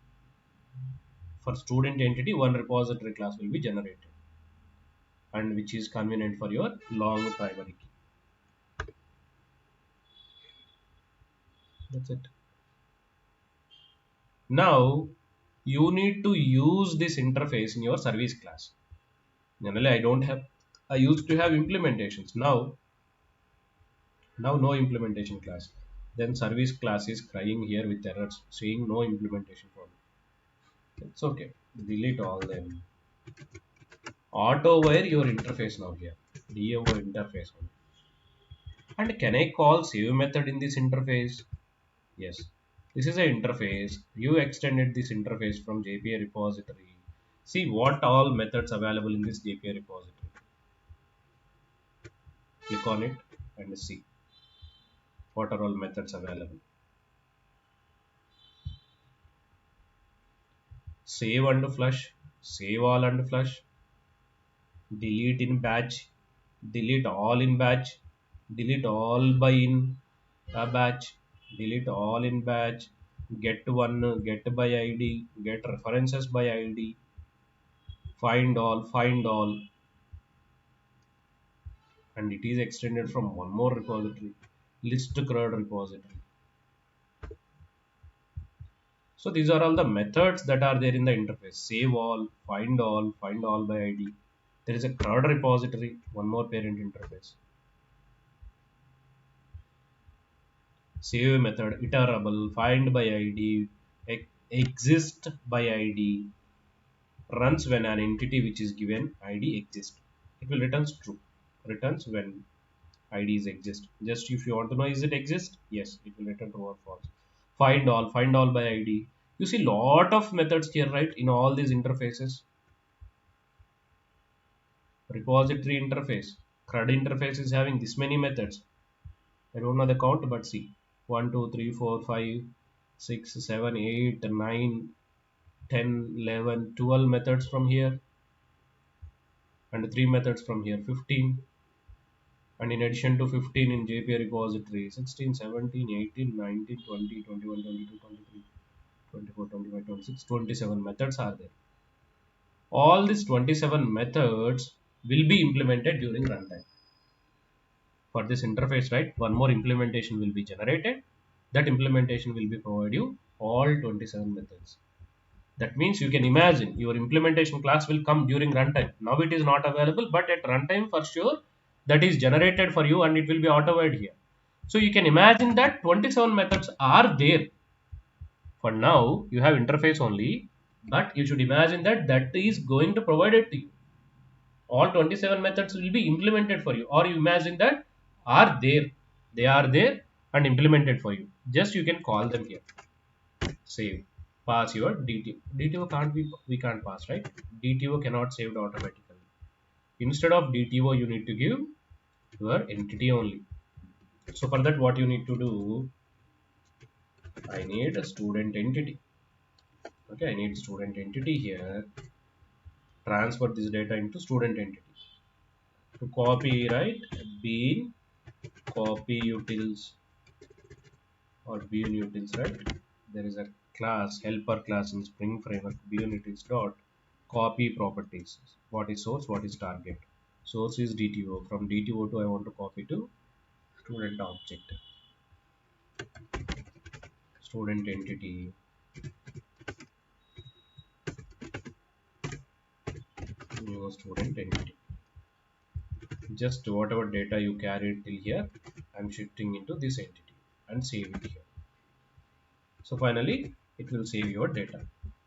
For student entity, one repository class will be generated, and which is convenient for your long primary key. That's it. Now you need to use this interface in your service class. Generally, I used to have implementations. Now no implementation class. Then service class is crying here with errors, saying no implementation for me. It's okay. Delete all them. Auto wire your interface now here. DAO interface only. And can I call save method in this interface? Yes. This is an interface. You extended this interface from JPA repository. See what all methods available in this JPA repository. Click on it and see what are all methods available. Save and flush, save all and flush, delete in batch, delete all in batch, delete all by in a batch, delete all in batch, get one, get by ID, get references by ID, find all, and it is extended from one more repository, list CRUD repository. So these are all the methods that are there in the interface. Save all, find all by ID. There is a CRUD repository, one more parent interface. Save method, iterable, find by ID, exist by ID, runs when an entity which is given ID exists. It will returns true. Returns when IDs exist. Just if you want to know is it exist? Yes, it will return true or false. Find all by ID. You see lot of methods here, right? In all these interfaces. Repository interface. CRUD interface is having this many methods. I don't know the count, but see. 1, 2, 3, 4, 5, 6, 7, 8, 9, 10, 11, 12 methods from here. And 3 methods from here. 15. And in addition to 15 in JPA repository, 16, 17, 18, 19, 20, 21, 22, 23, 24, 25, 26, 27 methods are there. All these 27 methods will be implemented during runtime. For this interface, right, one more implementation will be generated. That implementation will be provide you all 27 methods. That means you can imagine your implementation class will come during runtime. Now it is not available, but at runtime for sure that is generated for you and it will be automated here. So you can imagine that 27 methods are there. For now, you have interface only, but you should imagine that that is going to provide it to you. All 27 methods will be implemented for you, or you imagine that are there. They are there and implemented for you. Just you can call them here. Save. Pass your DTO. DTO can't be, we can't pass, right? DTO cannot save automatically. Instead of DTO, you need to give your entity only. So for that, what you need to do, I need a student entity. Okay, I need student entity here. Transfer this data into student entity. To copy, right? Bean copy utils or bean utils, right? There is a class, helper class in Spring Framework, bean utils dot copy properties. What is source? What is target? Source is DTO. From DTO to I want to copy to student object, student entity, new student entity. Just whatever data you carried till here, I'm shifting into this entity and save it here. So finally, it will save your data.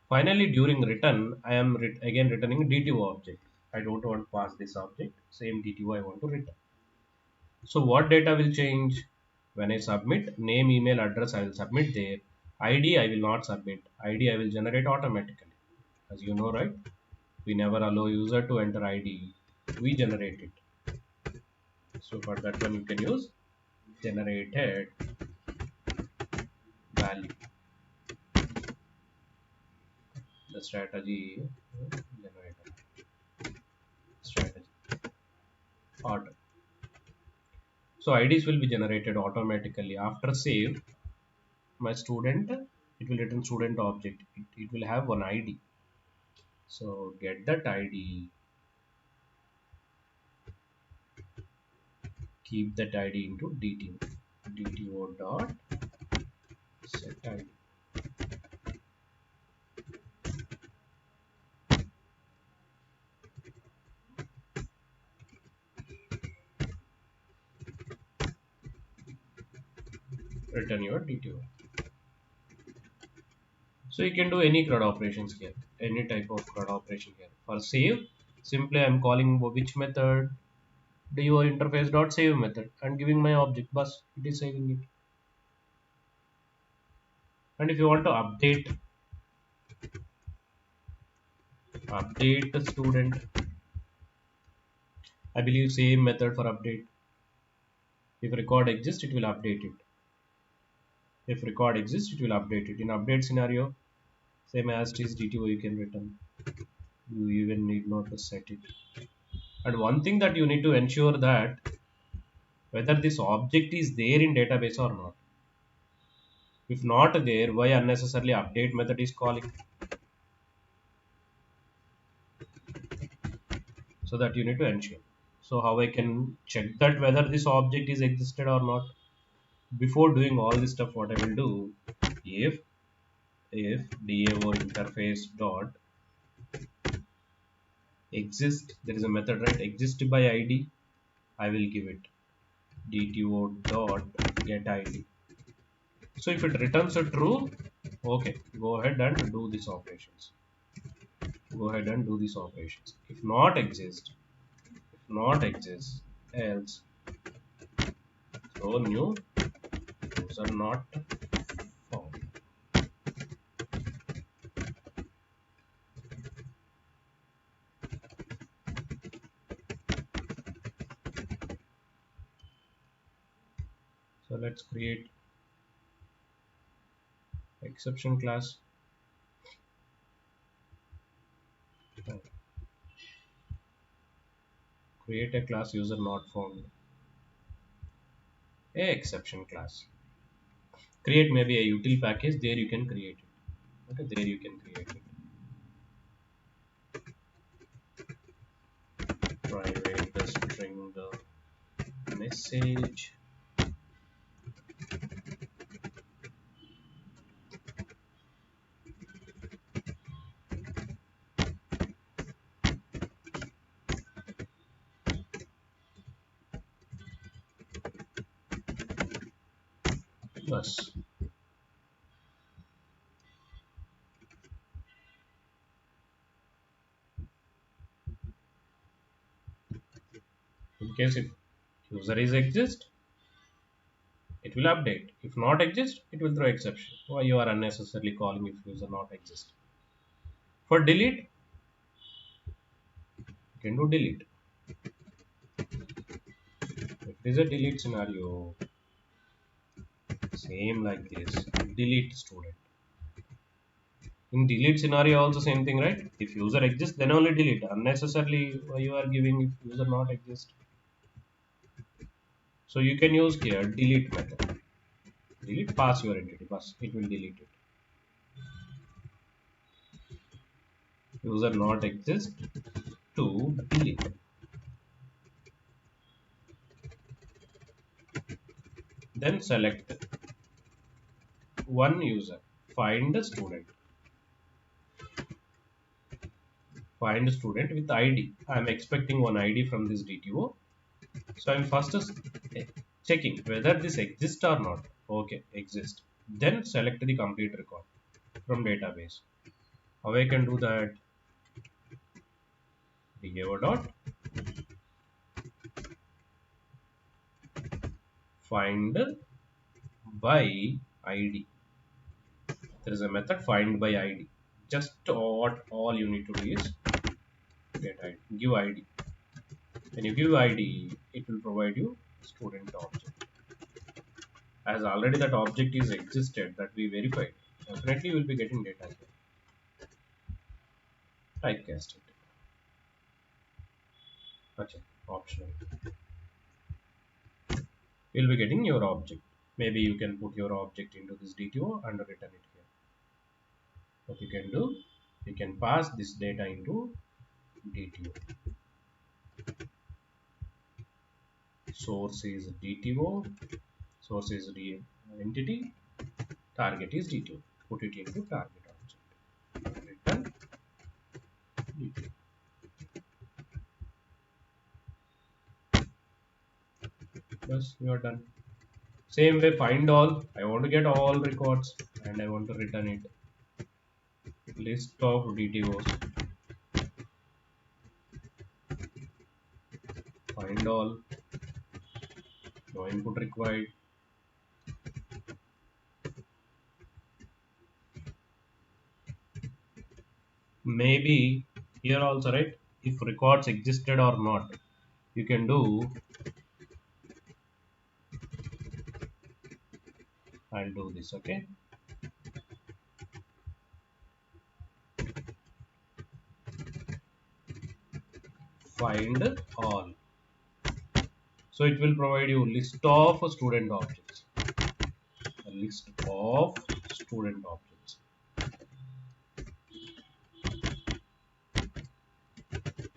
Finally, during return, I am again returning DTO object. I don't want to pass this object. Same DTO I want to return. So what data will change? When I submit name, email, address, I will submit there. ID, I will not submit. ID, I will generate automatically. As you know, right? We never allow user to enter ID. We generate it. So for that one, you can use generated value. The strategy generator strategy order. So IDs will be generated automatically after save. My student, it will return student object. It will have one ID. So get that ID, keep that ID into DTO. DTO dot set ID. Return your DTO. So you can do any CRUD operations here, any type of CRUD operation here. For save, simply I'm calling which method, do your interface dot save method and giving my object bus, it is saving it. And if you want to update the student, I believe same method for update. If record exists, it will update it. If record exists, it will update it. In update scenario, same as it is DTO you can return. You even need not to set it. And one thing that you need to ensure that whether this object is there in database or not. If not there, why unnecessarily update method is calling? So that you need to ensure. So how I can check that whether this object is existed or not? Before doing all this stuff, what I will do, if if DAO interface dot exist, there is a method, right? Exist by ID, I will give it DTO dot get ID. So if it returns a true, okay, go ahead and do these operations. Go ahead and do these operations. If not exist, else throw new user not found. So let's create exception class. Create a class user not found. A exception class. Create maybe a util package. There you can create it. Okay, there you can create it. Private the string the message. Plus, in case if user is exist, it will update. If not exist, it will throw exception. Why you are unnecessarily calling if user not exist? For delete, you can do delete. If it is a delete scenario, same like this. Delete student. In delete scenario also same thing, right? If user exists, then only delete. Unnecessarily why you are giving if user not exist. So you can use here delete method. Delete, pass your entity pass. It will delete it. User not exist to delete. Then select one user. Find the student. Find a student with ID. I am expecting one ID from this DTO. So I'm first checking whether this exists or not. Okay, exist. Then select the complete record from database. How I can do that? Behavior dot find by ID. There is a method find by ID. Just what all you need to do is get ID, give ID. When you give ID, it will provide you student object. As already that object is existed that we verified, definitely you will be getting data here. Typecast it. Okay, optional. You'll be getting your object. Maybe you can put your object into this DTO and return it here. What you can do, you can pass this data into DTO. Source is DTO, source is the entity, target is DTO. Put it into target object. Return DTO. Plus you are done. Same way find all. I want to get all records and I want to return it. List of DTOs. Find all. No input required. Maybe here also, right? If records existed or not, you can do. I'll do this, okay? Find all. So it will provide you list of student objects. A list of student objects.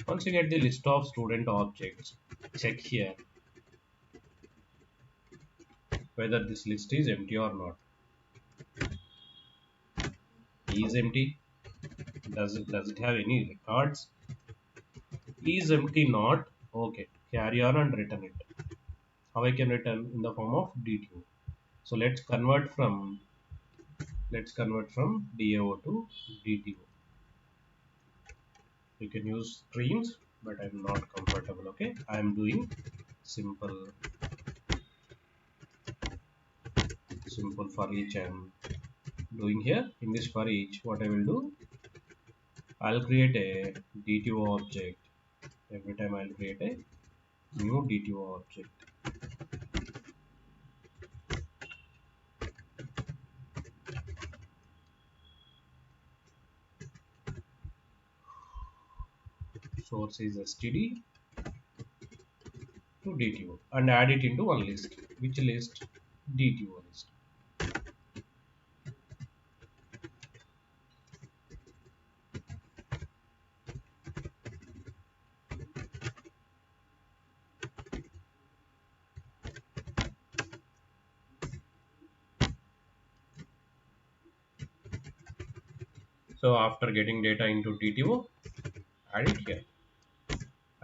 Once you get the list of student objects, check here whether this list is empty or not. Is empty. Does it have any records? Is empty not. Okay. Carry on and return it. How I can return in the form of DTO. So let's convert from DAO to DTO. You can use streams, but I'm not comfortable. Okay, I'm doing simple simple for each. I'm doing here in this for each. What I will do, I'll create a DTO object. Every time I'll create a new DTO object. Source is std to DTO and add it into one list. Which list? DTO list. So after getting data into DTO, add it here.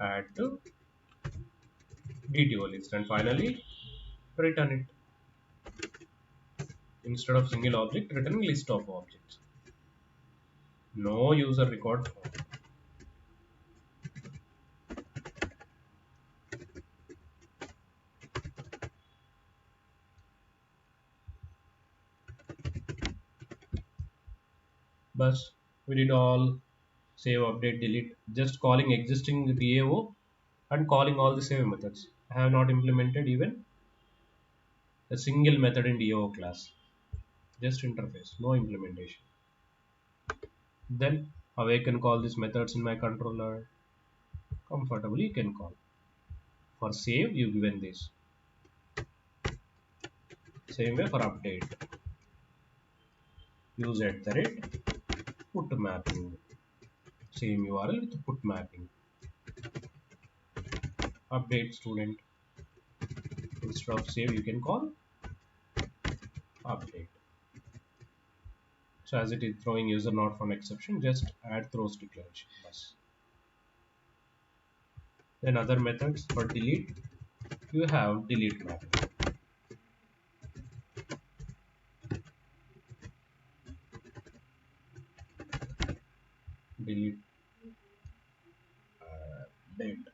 Add to DTO list and finally return it. Instead of single object, return list of objects. No user record form. Bus, we did all save, update, delete, just calling existing DAO and calling all the save methods. I have not implemented even a single method in DAO class. Just interface, no implementation. Then how I can call these methods in my controller? Comfortably you can call. For save, you given this. Same way for update. Use at the rate put mapping. Same URL with put mapping. Update student. Instead of save, you can call update. So as it is throwing user not found exception, just add throws declaration. Bus. Then other methods for delete, you have delete mapping. Delete date.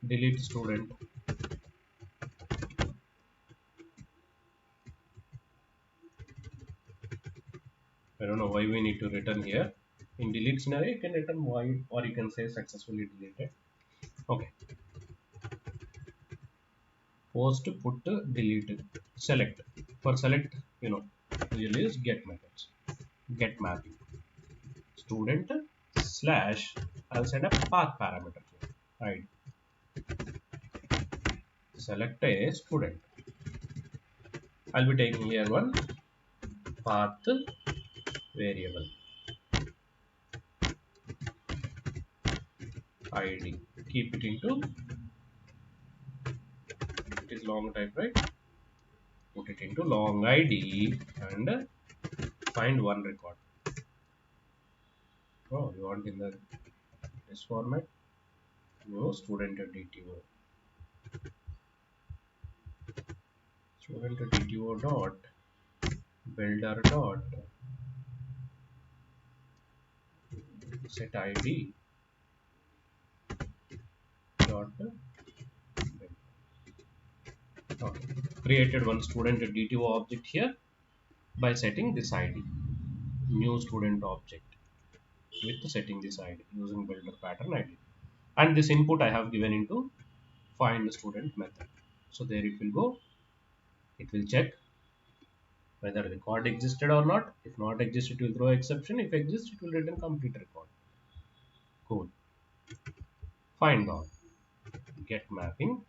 Delete student. I don't know why we need to return here. In delete scenario, you can return void or you can say successfully deleted. Okay. Post, put, delete, select. For select, we'll use get methods. Get mapping. Student slash, I'll send a path parameter here. Right. Select a student. I'll be taking here one path variable id. Keep it into, it is long type, right? Put it into long id and find one record. Oh, you want in the this format? No, student DTO. Student DTO dot builder dot set id dot build. Okay. Created one student DTO object here by setting this id. New student object with setting this id using builder pattern id. And this input I have given into find student method. So there it will go. It will check whether the record existed or not. If not exist, it will throw exception. If exist, it will return complete record. Cool. Find all. Get mapping.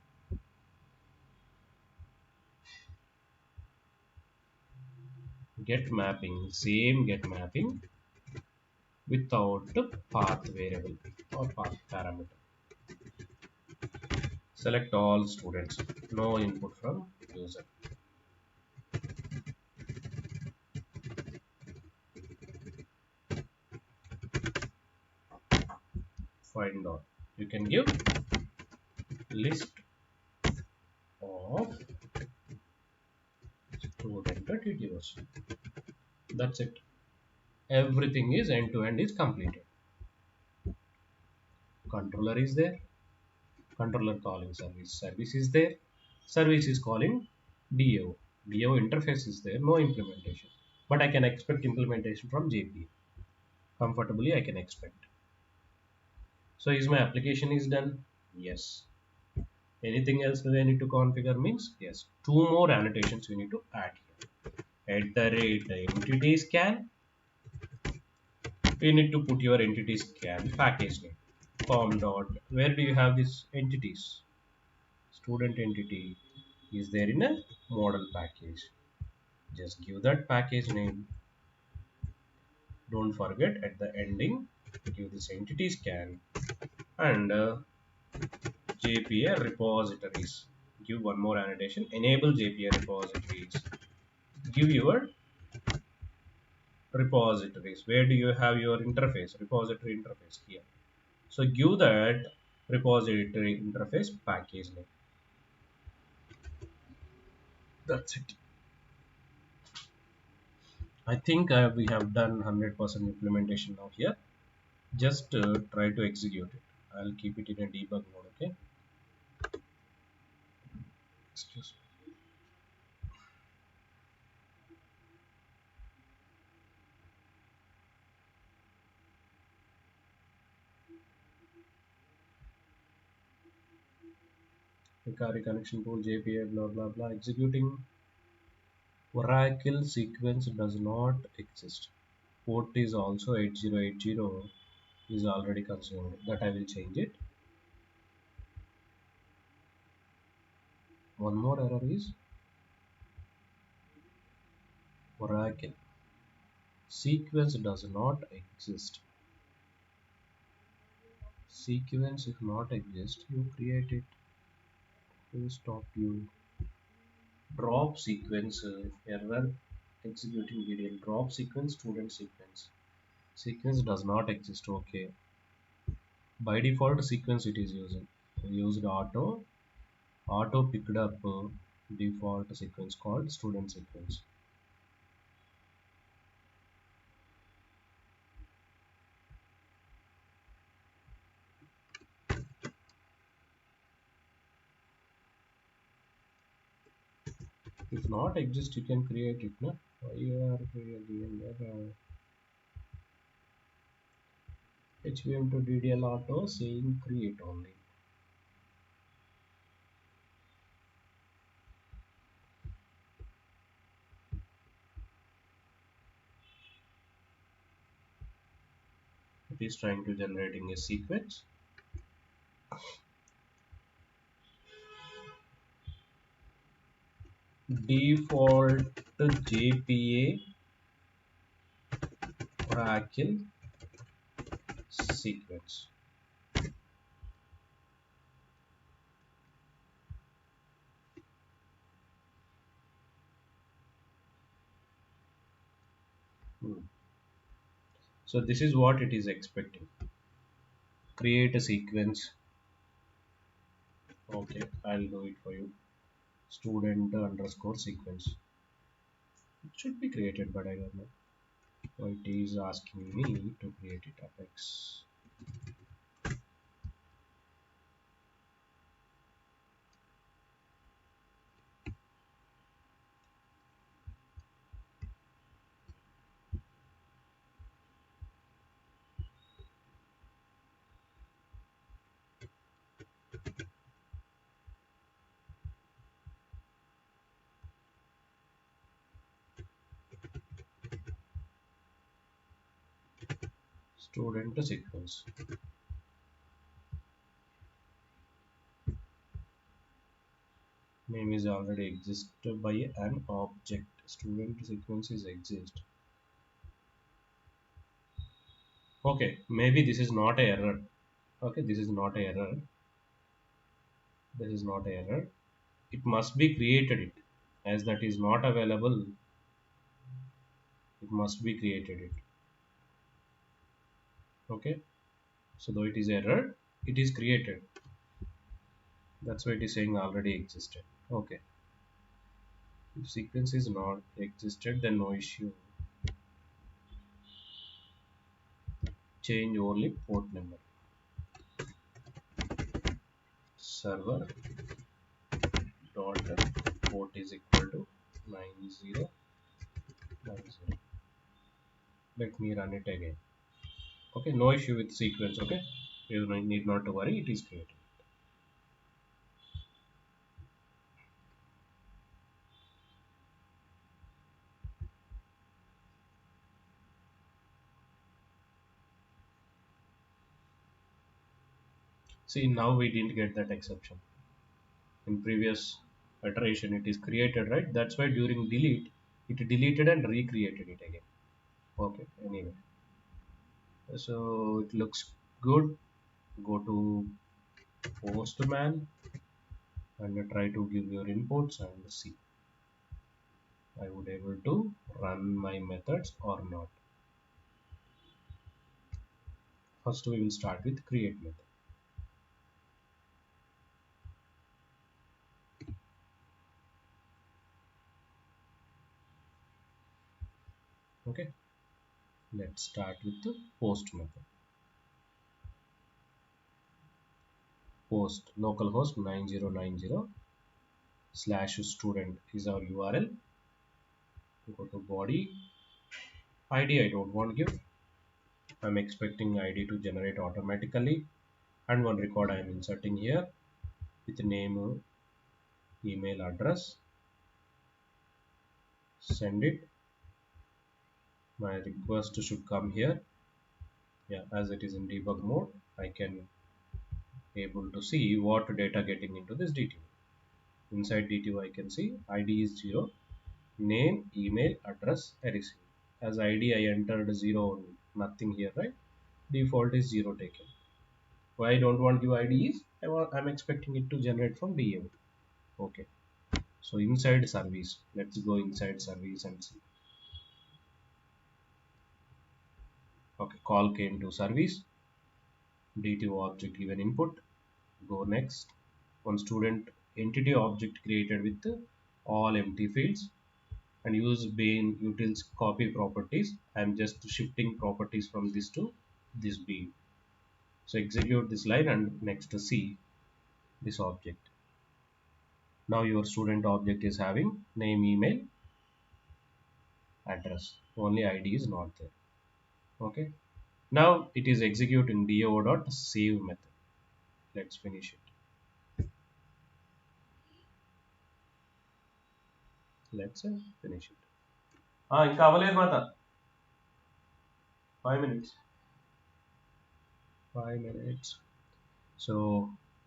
Get mapping. Same get mapping without path variable or path parameter. Select all students. No input from user. find out. You can give list of student details. That's it. Everything is end to end is completed. Controller is there. Controller calling service. Service is there. Service is calling DAO. DAO interface is there. No implementation. But I can expect implementation from JPA. Comfortably I can expect. So is my application is done? Yes. Anything else that I need to configure means yes. Two more annotations we need to add here. At the rate entity scan, we need to put your entity scan package name. Form dot. Where do you have these entities? Student entity is there in a model package. Just give that package name. Don't forget at the ending, give this entity scan and JPA repositories. Give one more annotation. Enable JPA repositories. Give your repositories. Where do you have your interface? Repository interface here. So give that repository interface package name. That's it. I think we have done 100% implementation now here. Just try to execute it. I'll keep it in a debug mode. Okay. Excuse me. Hikari connection pool JPA blah blah blah. Executing. Oracle sequence does not exist. Port is also 8080 is already consumed. That I will change it. One more error is Oracle sequence does not exist. Sequence if not exist, you create it. Who stop you? Drop sequence error executing DDL. Drop sequence student sequence. Sequence does not exist. Okay. By default sequence it is using. Used auto. Auto picked up default sequence called student sequence. If not exist, you can create it. No? Why you are creating HVM to DDL auto saying create only. It is trying to generating a sequence. Default JPA Oracle sequence. Hmm. So this is what it is expecting. Create a sequence. Okay, I'll do it for you. Student underscore sequence. It should be created, but I don't know. So it is asking me to create it. Apex. Student sequence. Name is already existed by an object. Student sequences exist. Okay, maybe this is not a error. Okay, this is not a error. This is not a error. It must be created it. As that is not available, it must be created it. Okay. So though it is error, it is created. That's why it is saying already existed. Okay. If sequence is not existed, then no issue. Change only port number. Server dot port is equal to 9090. Let me run it again. Okay, no issue with sequence. Okay, you need not to worry, it is created. See, now we didn't get that exception. In previous iteration, it is created, right? That's why during delete, it deleted and recreated it again. Okay, anyway. So it looks good. Go to Postman and try to give your inputs and see. I would able to run my methods or not. First, we will start with create method. Okay, let's start with the post method. Post localhost 9090 slash student is our URL. Go to body. ID I don't want to give. I'm expecting ID to generate automatically, and one record I am inserting here with name, email address. Send it. My request should come here. Yeah, as it is in debug mode, I can able to see what data getting into this DTU. Inside DTU, I can see ID is 0, name, email, address, I received. As ID, I entered 0, nothing here, right? Default is 0 taken. Why I don't want give ID is I'm expecting it to generate from DAO. Okay. So inside service, let's go inside service and see. Okay, call came to service, DTO object given input. Go next. One student entity object created with all empty fields and use bean utils copy properties. I'm just shifting properties from this to this bean. So execute this line and next see this object. Now your student object is having name, email, address. Only ID is not there. Okay. Now it is executing do.save method. Let's finish it. Let's finish it. ఇంకా అవ్వలేదు మాత 5 minutes. 5 minutes. So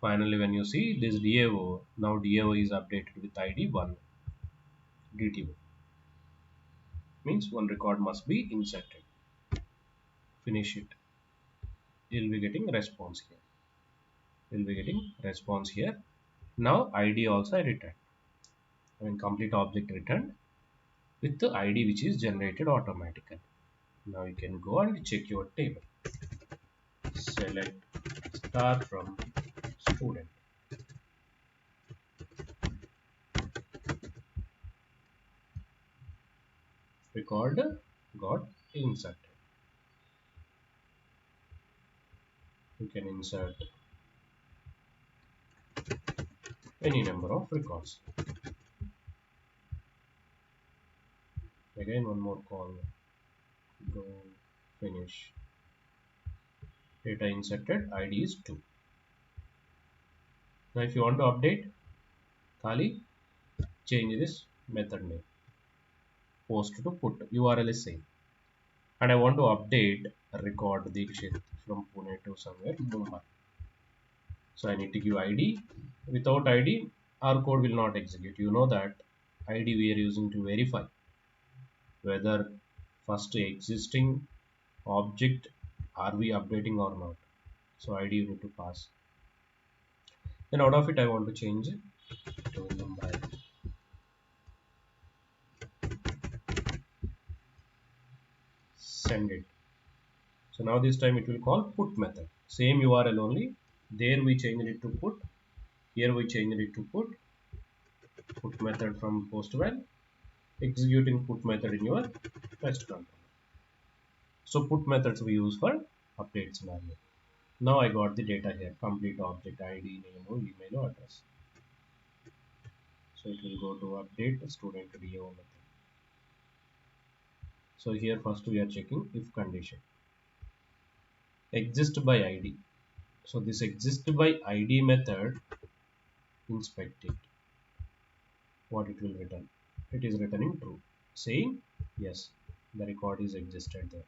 finally, when you see this DAO, now DAO is updated with ID 1. DTO means one record must be inserted. Finish it. You'll be getting response here. You'll be getting response here. Now ID also I return. I mean complete object returned with the ID which is generated automatically. Now you can go and check your table. Select star from student. Record got inserted. You can insert any number of records. Again one more call. Go finish. Data inserted, ID is 2. Now if you want to update Kali, change this method name. Post to put. URL is same. And I want to update record Dikshit from Pune to somewhere Mumbai. So I need to give ID. Without ID, our code will not execute. You know that ID we are using to verify whether first existing object are we updating or not. So ID you need to pass. Then out of it I want to change it to Mumbai. Send it. So now this time it will call put method. Same URL only. There we changed it to put. Here we changed it to put method from post well, executing put method in your test controller. So put methods we use for update scenario. Now I got the data here, complete object ID, name, or email or address. So it will go to update student DO method. So here first we are checking if condition exist by ID. So this exist by ID method, inspect it. What it will return? It is returning true, saying yes, the record is existed there.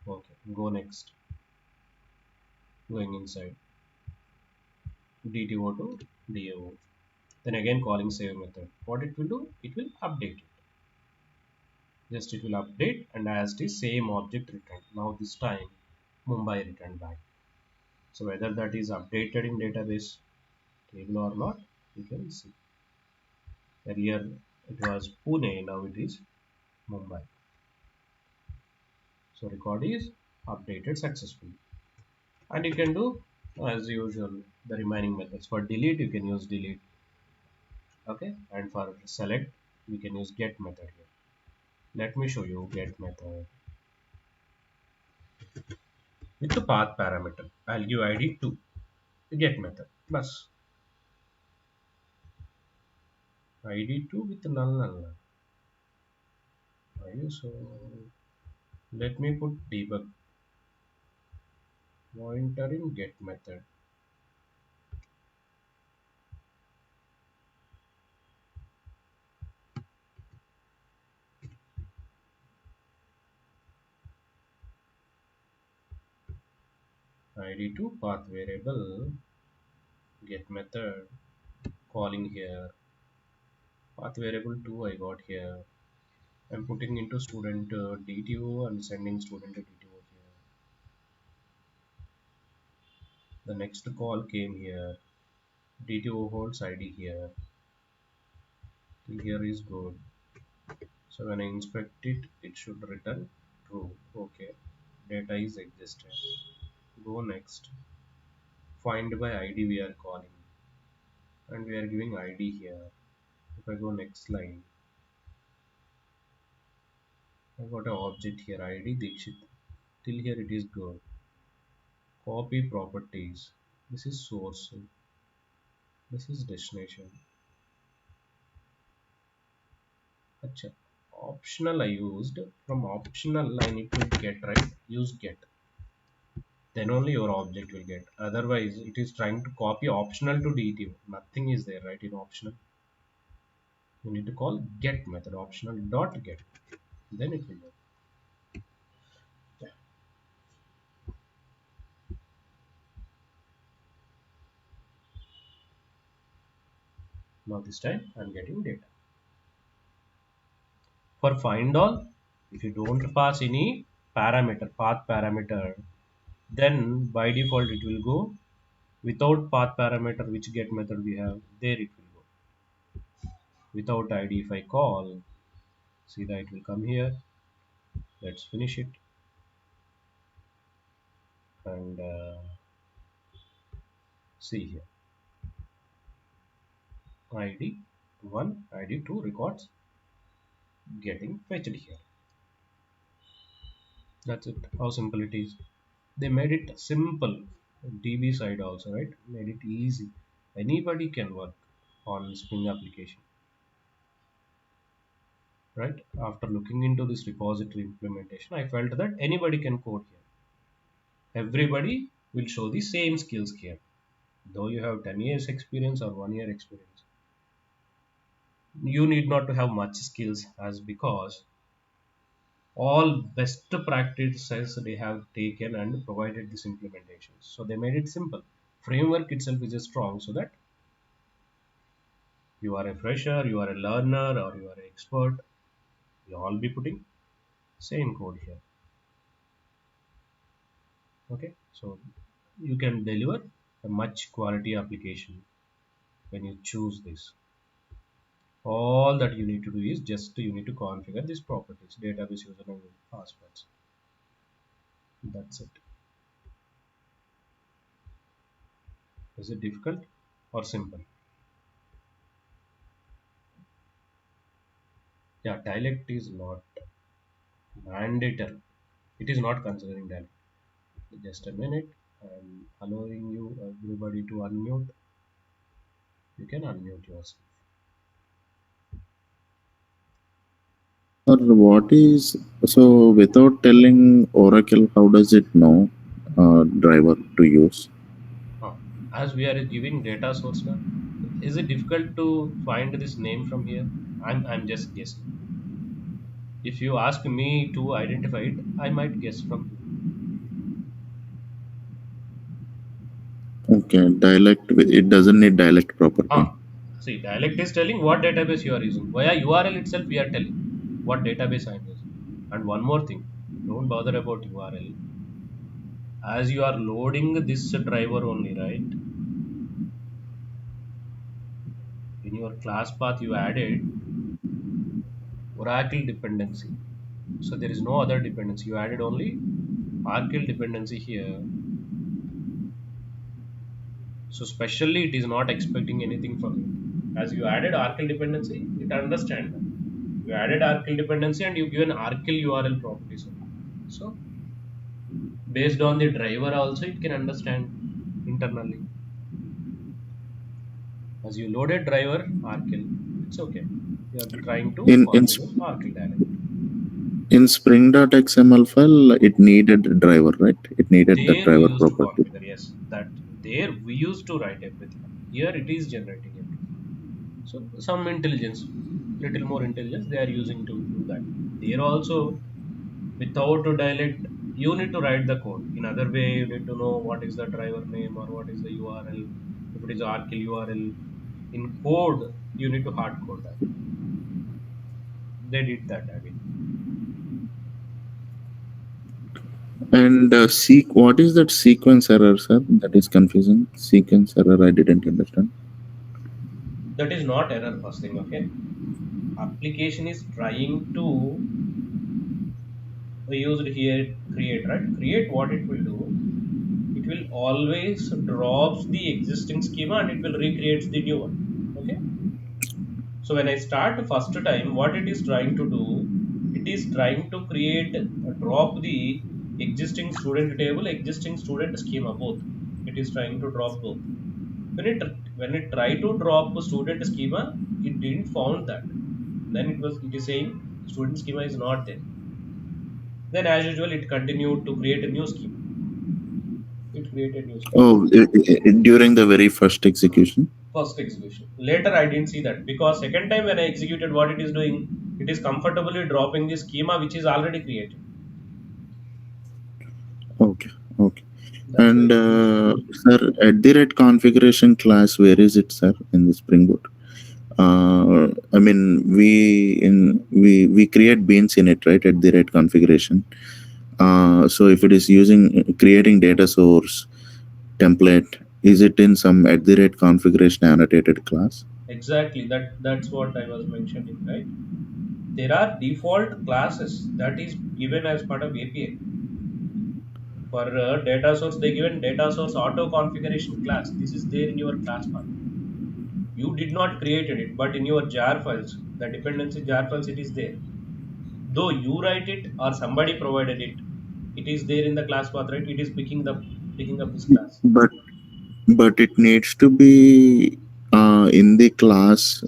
Okay, go next. Going inside DTO to DAO. Then again calling save method. What it will do? It will update it. Just it will update and as the same object returned. Now this time Mumbai returned back. So whether that is updated in database table or not, you can see. Earlier it was Pune, now it is Mumbai. So record is updated successfully. And you can do as usual the remaining methods. For delete you can use delete. Okay, and for select we can use get method here. Let me show you get method with the path parameter. I'll give ID 2 get method. Bus ID 2 with null null. ID so let me put debug pointer in get method. ID 2 path variable get method calling here path variable 2 I got here. I'm putting into student DTO and sending student to DTO here. The next call came here. DTO holds ID here. Till here is good. So when I inspect it, it should return true. Okay. Data is existed. Go next. Find by ID we are calling. And we are giving ID here. If I go next line, I got an object here ID Dikshit. Till here it is good. Copy properties. This is source. This is destination. Acha. Optional I used. From optional I need to get right. Use get. Then only your object will get. Otherwise, it is trying to copy optional to DTO. Nothing is there, right? In optional, you need to call get method optional dot get. Then it will work. Yeah. Now this time I'm getting data. For find all, if you don't pass any parameter, path parameter, then by default it will go without path parameter, which get method we have. There it will go. Without ID, if I call, see that it will come here. Let's finish it and see here. ID 1, ID 2 records getting fetched here. That's it. How simple it is. They made it simple. DB side also, right? Made it easy. Anybody can work on Spring application, right? After looking into this repository implementation, I felt that anybody can code here. Everybody will show the same skills here. Though you have 10 years experience or 1 year experience, you need not to have much skills as because all best practices they have taken and provided this implementation. So they made it simple. Framework itself is strong so that you are a fresher, you are a learner, or you are an expert. You all be putting same code here. Okay, so you can deliver a much quality application when you choose this. All that you need to do is just you need to configure these properties, database username and passwords. That's it. Is it difficult or simple? Yeah, dialect is not mandatory. It is not considering dialect. Just a minute. I'm allowing you everybody to unmute. You can unmute yourself. Or what is so without telling Oracle, how does it know driver to use? Huh. As we are giving data source now, is it difficult to find this name from here? I'm just guessing. If you ask me to identify it, I might guess from here. Okay, dialect. It doesn't need dialect property. Ah, see, dialect is telling what database you are using. Via URL itself, we are telling what database I am using. And one more thing, don't bother about URL. As you are loading this driver only, right? In your class path, you added Oracle dependency. So there is no other dependency. You added only Oracle dependency here. So specially, it is not expecting anything from you. As you added Oracle dependency, it understands that. You added Oracle dependency and you given Oracle URL properties only. So based on the driver also, it can understand internally. As you loaded driver Oracle, it's okay. You are trying to In configure Oracle dialect. in Spring.xml file, it needed a driver, right? It needed the There we driver used to property. configure, yes. That there we used to write everything. Here it is generating everything. So some intelligence, little more intelligence they are using to do that. There also without a dialect, you need to write the code. In other way, you need to know what is the driver name or what is the URL. If it is Oracle URL, in code, you need to hard code that. They did that again. And what is that sequence error, sir? That is confusing. Sequence error, I didn't understand. That is not error first thing, okay? Application is trying to we used here create, right? Create what it will do. It will always drops the existing schema and it will recreate the new one. Okay. So when I start first time, what it is trying to do, it is trying to create drop the existing student table, existing student schema both. It is trying to drop both. When it when it tried to drop student schema, it didn't found that. Then it is saying student schema is not there. Then as usual, it continued to create a new schema. It created new schema. Oh, during the very first execution. First execution. Later, I didn't see that because second time when I executed, what it is doing, it is comfortably dropping the schema which is already created. Okay, okay. That's And why. sir, at the rate configuration class, where is it, sir, in the Spring Boot? I mean, we create beans in it, right? At the rate configuration. So if it is using creating data source template, is it in some at the rate configuration annotated class? Exactly. That's what I was mentioning, right? There are default classes that is given as part of API. For data source, they given data source auto configuration class. This is there in your class path. You did not created it, but in your jar files, the dependency jar files, it is there. Though you write it or somebody provided it, it is there in the class path, right? It is picking up this class. But it needs to be in the class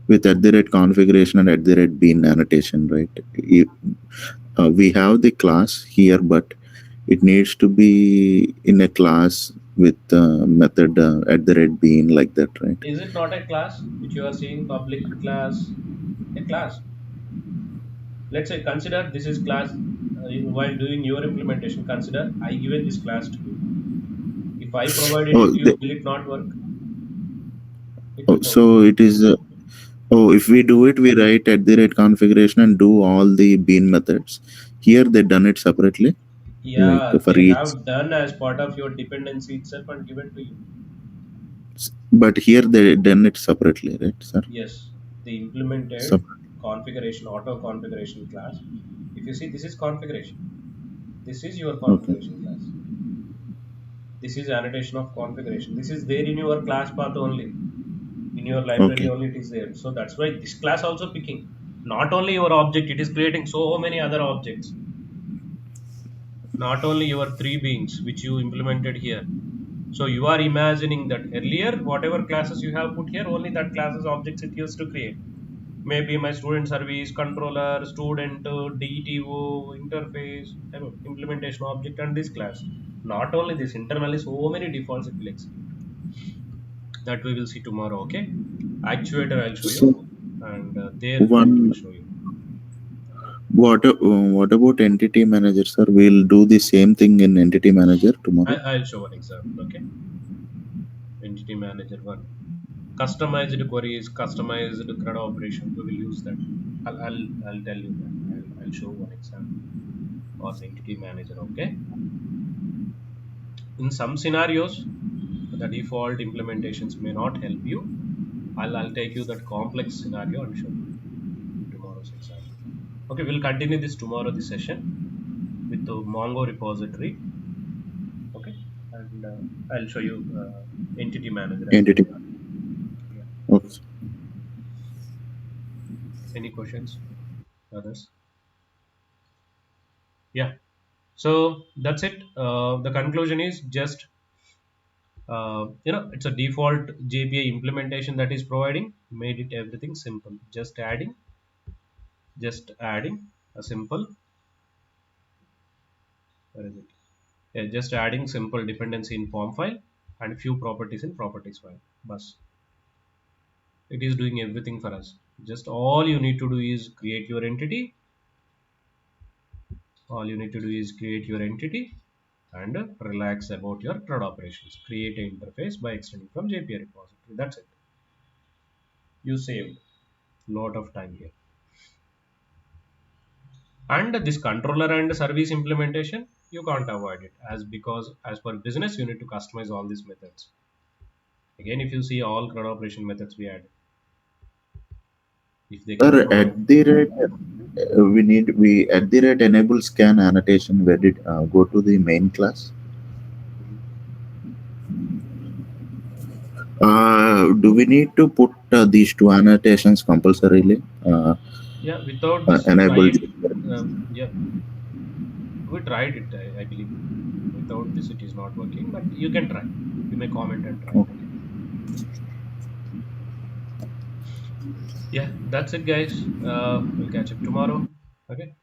with at the rate configuration and at the rate bean annotation, right? We have the class here, but it needs to be in a class with method at the rate bean like that, right? Is it not a class which you are seeing public class? A class. Let's say consider this is class. While doing your implementation, consider I given this class to you. If I provided Oh, it to you, will it not work? It will work. so it is. If we do it, we write at the rate configuration and do all the bean methods. Here they done it separately, like Yeah, for they each. have done as part of your dependency itself and given to you. But here they done it separately, right, sir? Yes, they implemented Separate. configuration, auto configuration class. If you see, this is configuration. This is your Okay. configuration class. This is annotation of configuration. This is there in your class path only. In your library Okay. only it is there. So that's why this class also picking. Not only your object, it is creating so many other objects. Not only your three beings which you implemented here. So you are imagining that earlier, whatever classes you have put here, only that classes objects it used to create. Maybe my student service, controller, student, DTO, interface, implementation object, and this class. Not only this, internally so many defaults it will execute. That we will see tomorrow. Okay, actuator I'll show you, So and there it will one, show you. what about entity manager, sir? We'll do the same thing in entity manager tomorrow. I'll show one example. Okay, entity manager one. Customized queries, customized CRUD operations. We will use that. I'll tell you that. I'll show one example on entity manager. Okay. In some scenarios, the default implementations may not help you. I'll take you that complex scenario and show you in tomorrow's example. Okay, we'll continue this tomorrow, this session with the Mongo repository. Okay, and I'll show you entity manager as well. Entity. Yeah. Okay. Any questions? Others? Yeah. So that's it. The conclusion is just it's a default JPA implementation that is providing made it everything simple. Just adding a simple. Where is it? Yeah, just adding simple dependency in form file and few properties in properties file. Bus. It is doing everything for us. Just all you need to do is create your entity. All you need to do is create your entity and relax about your CRUD operations. Create an interface by extending from JPA repository. That's it. You saved a lot of time here. And this controller and service implementation, you can't avoid it as because as per business, you need to customize all these methods. Again, if you see all CRUD operation methods we add, if they Sir, can follow. we at the rate enable scan annotation. Where did go to the main class? Mhm. Do we need to put these two annotations compulsorily? Yeah, without this, try Enable. it. Yeah, we tried it, I believe. Without this, it is not working, but you can try. You may comment and try. Okay. Yeah, that's it, guys. We'll catch up tomorrow. Okay.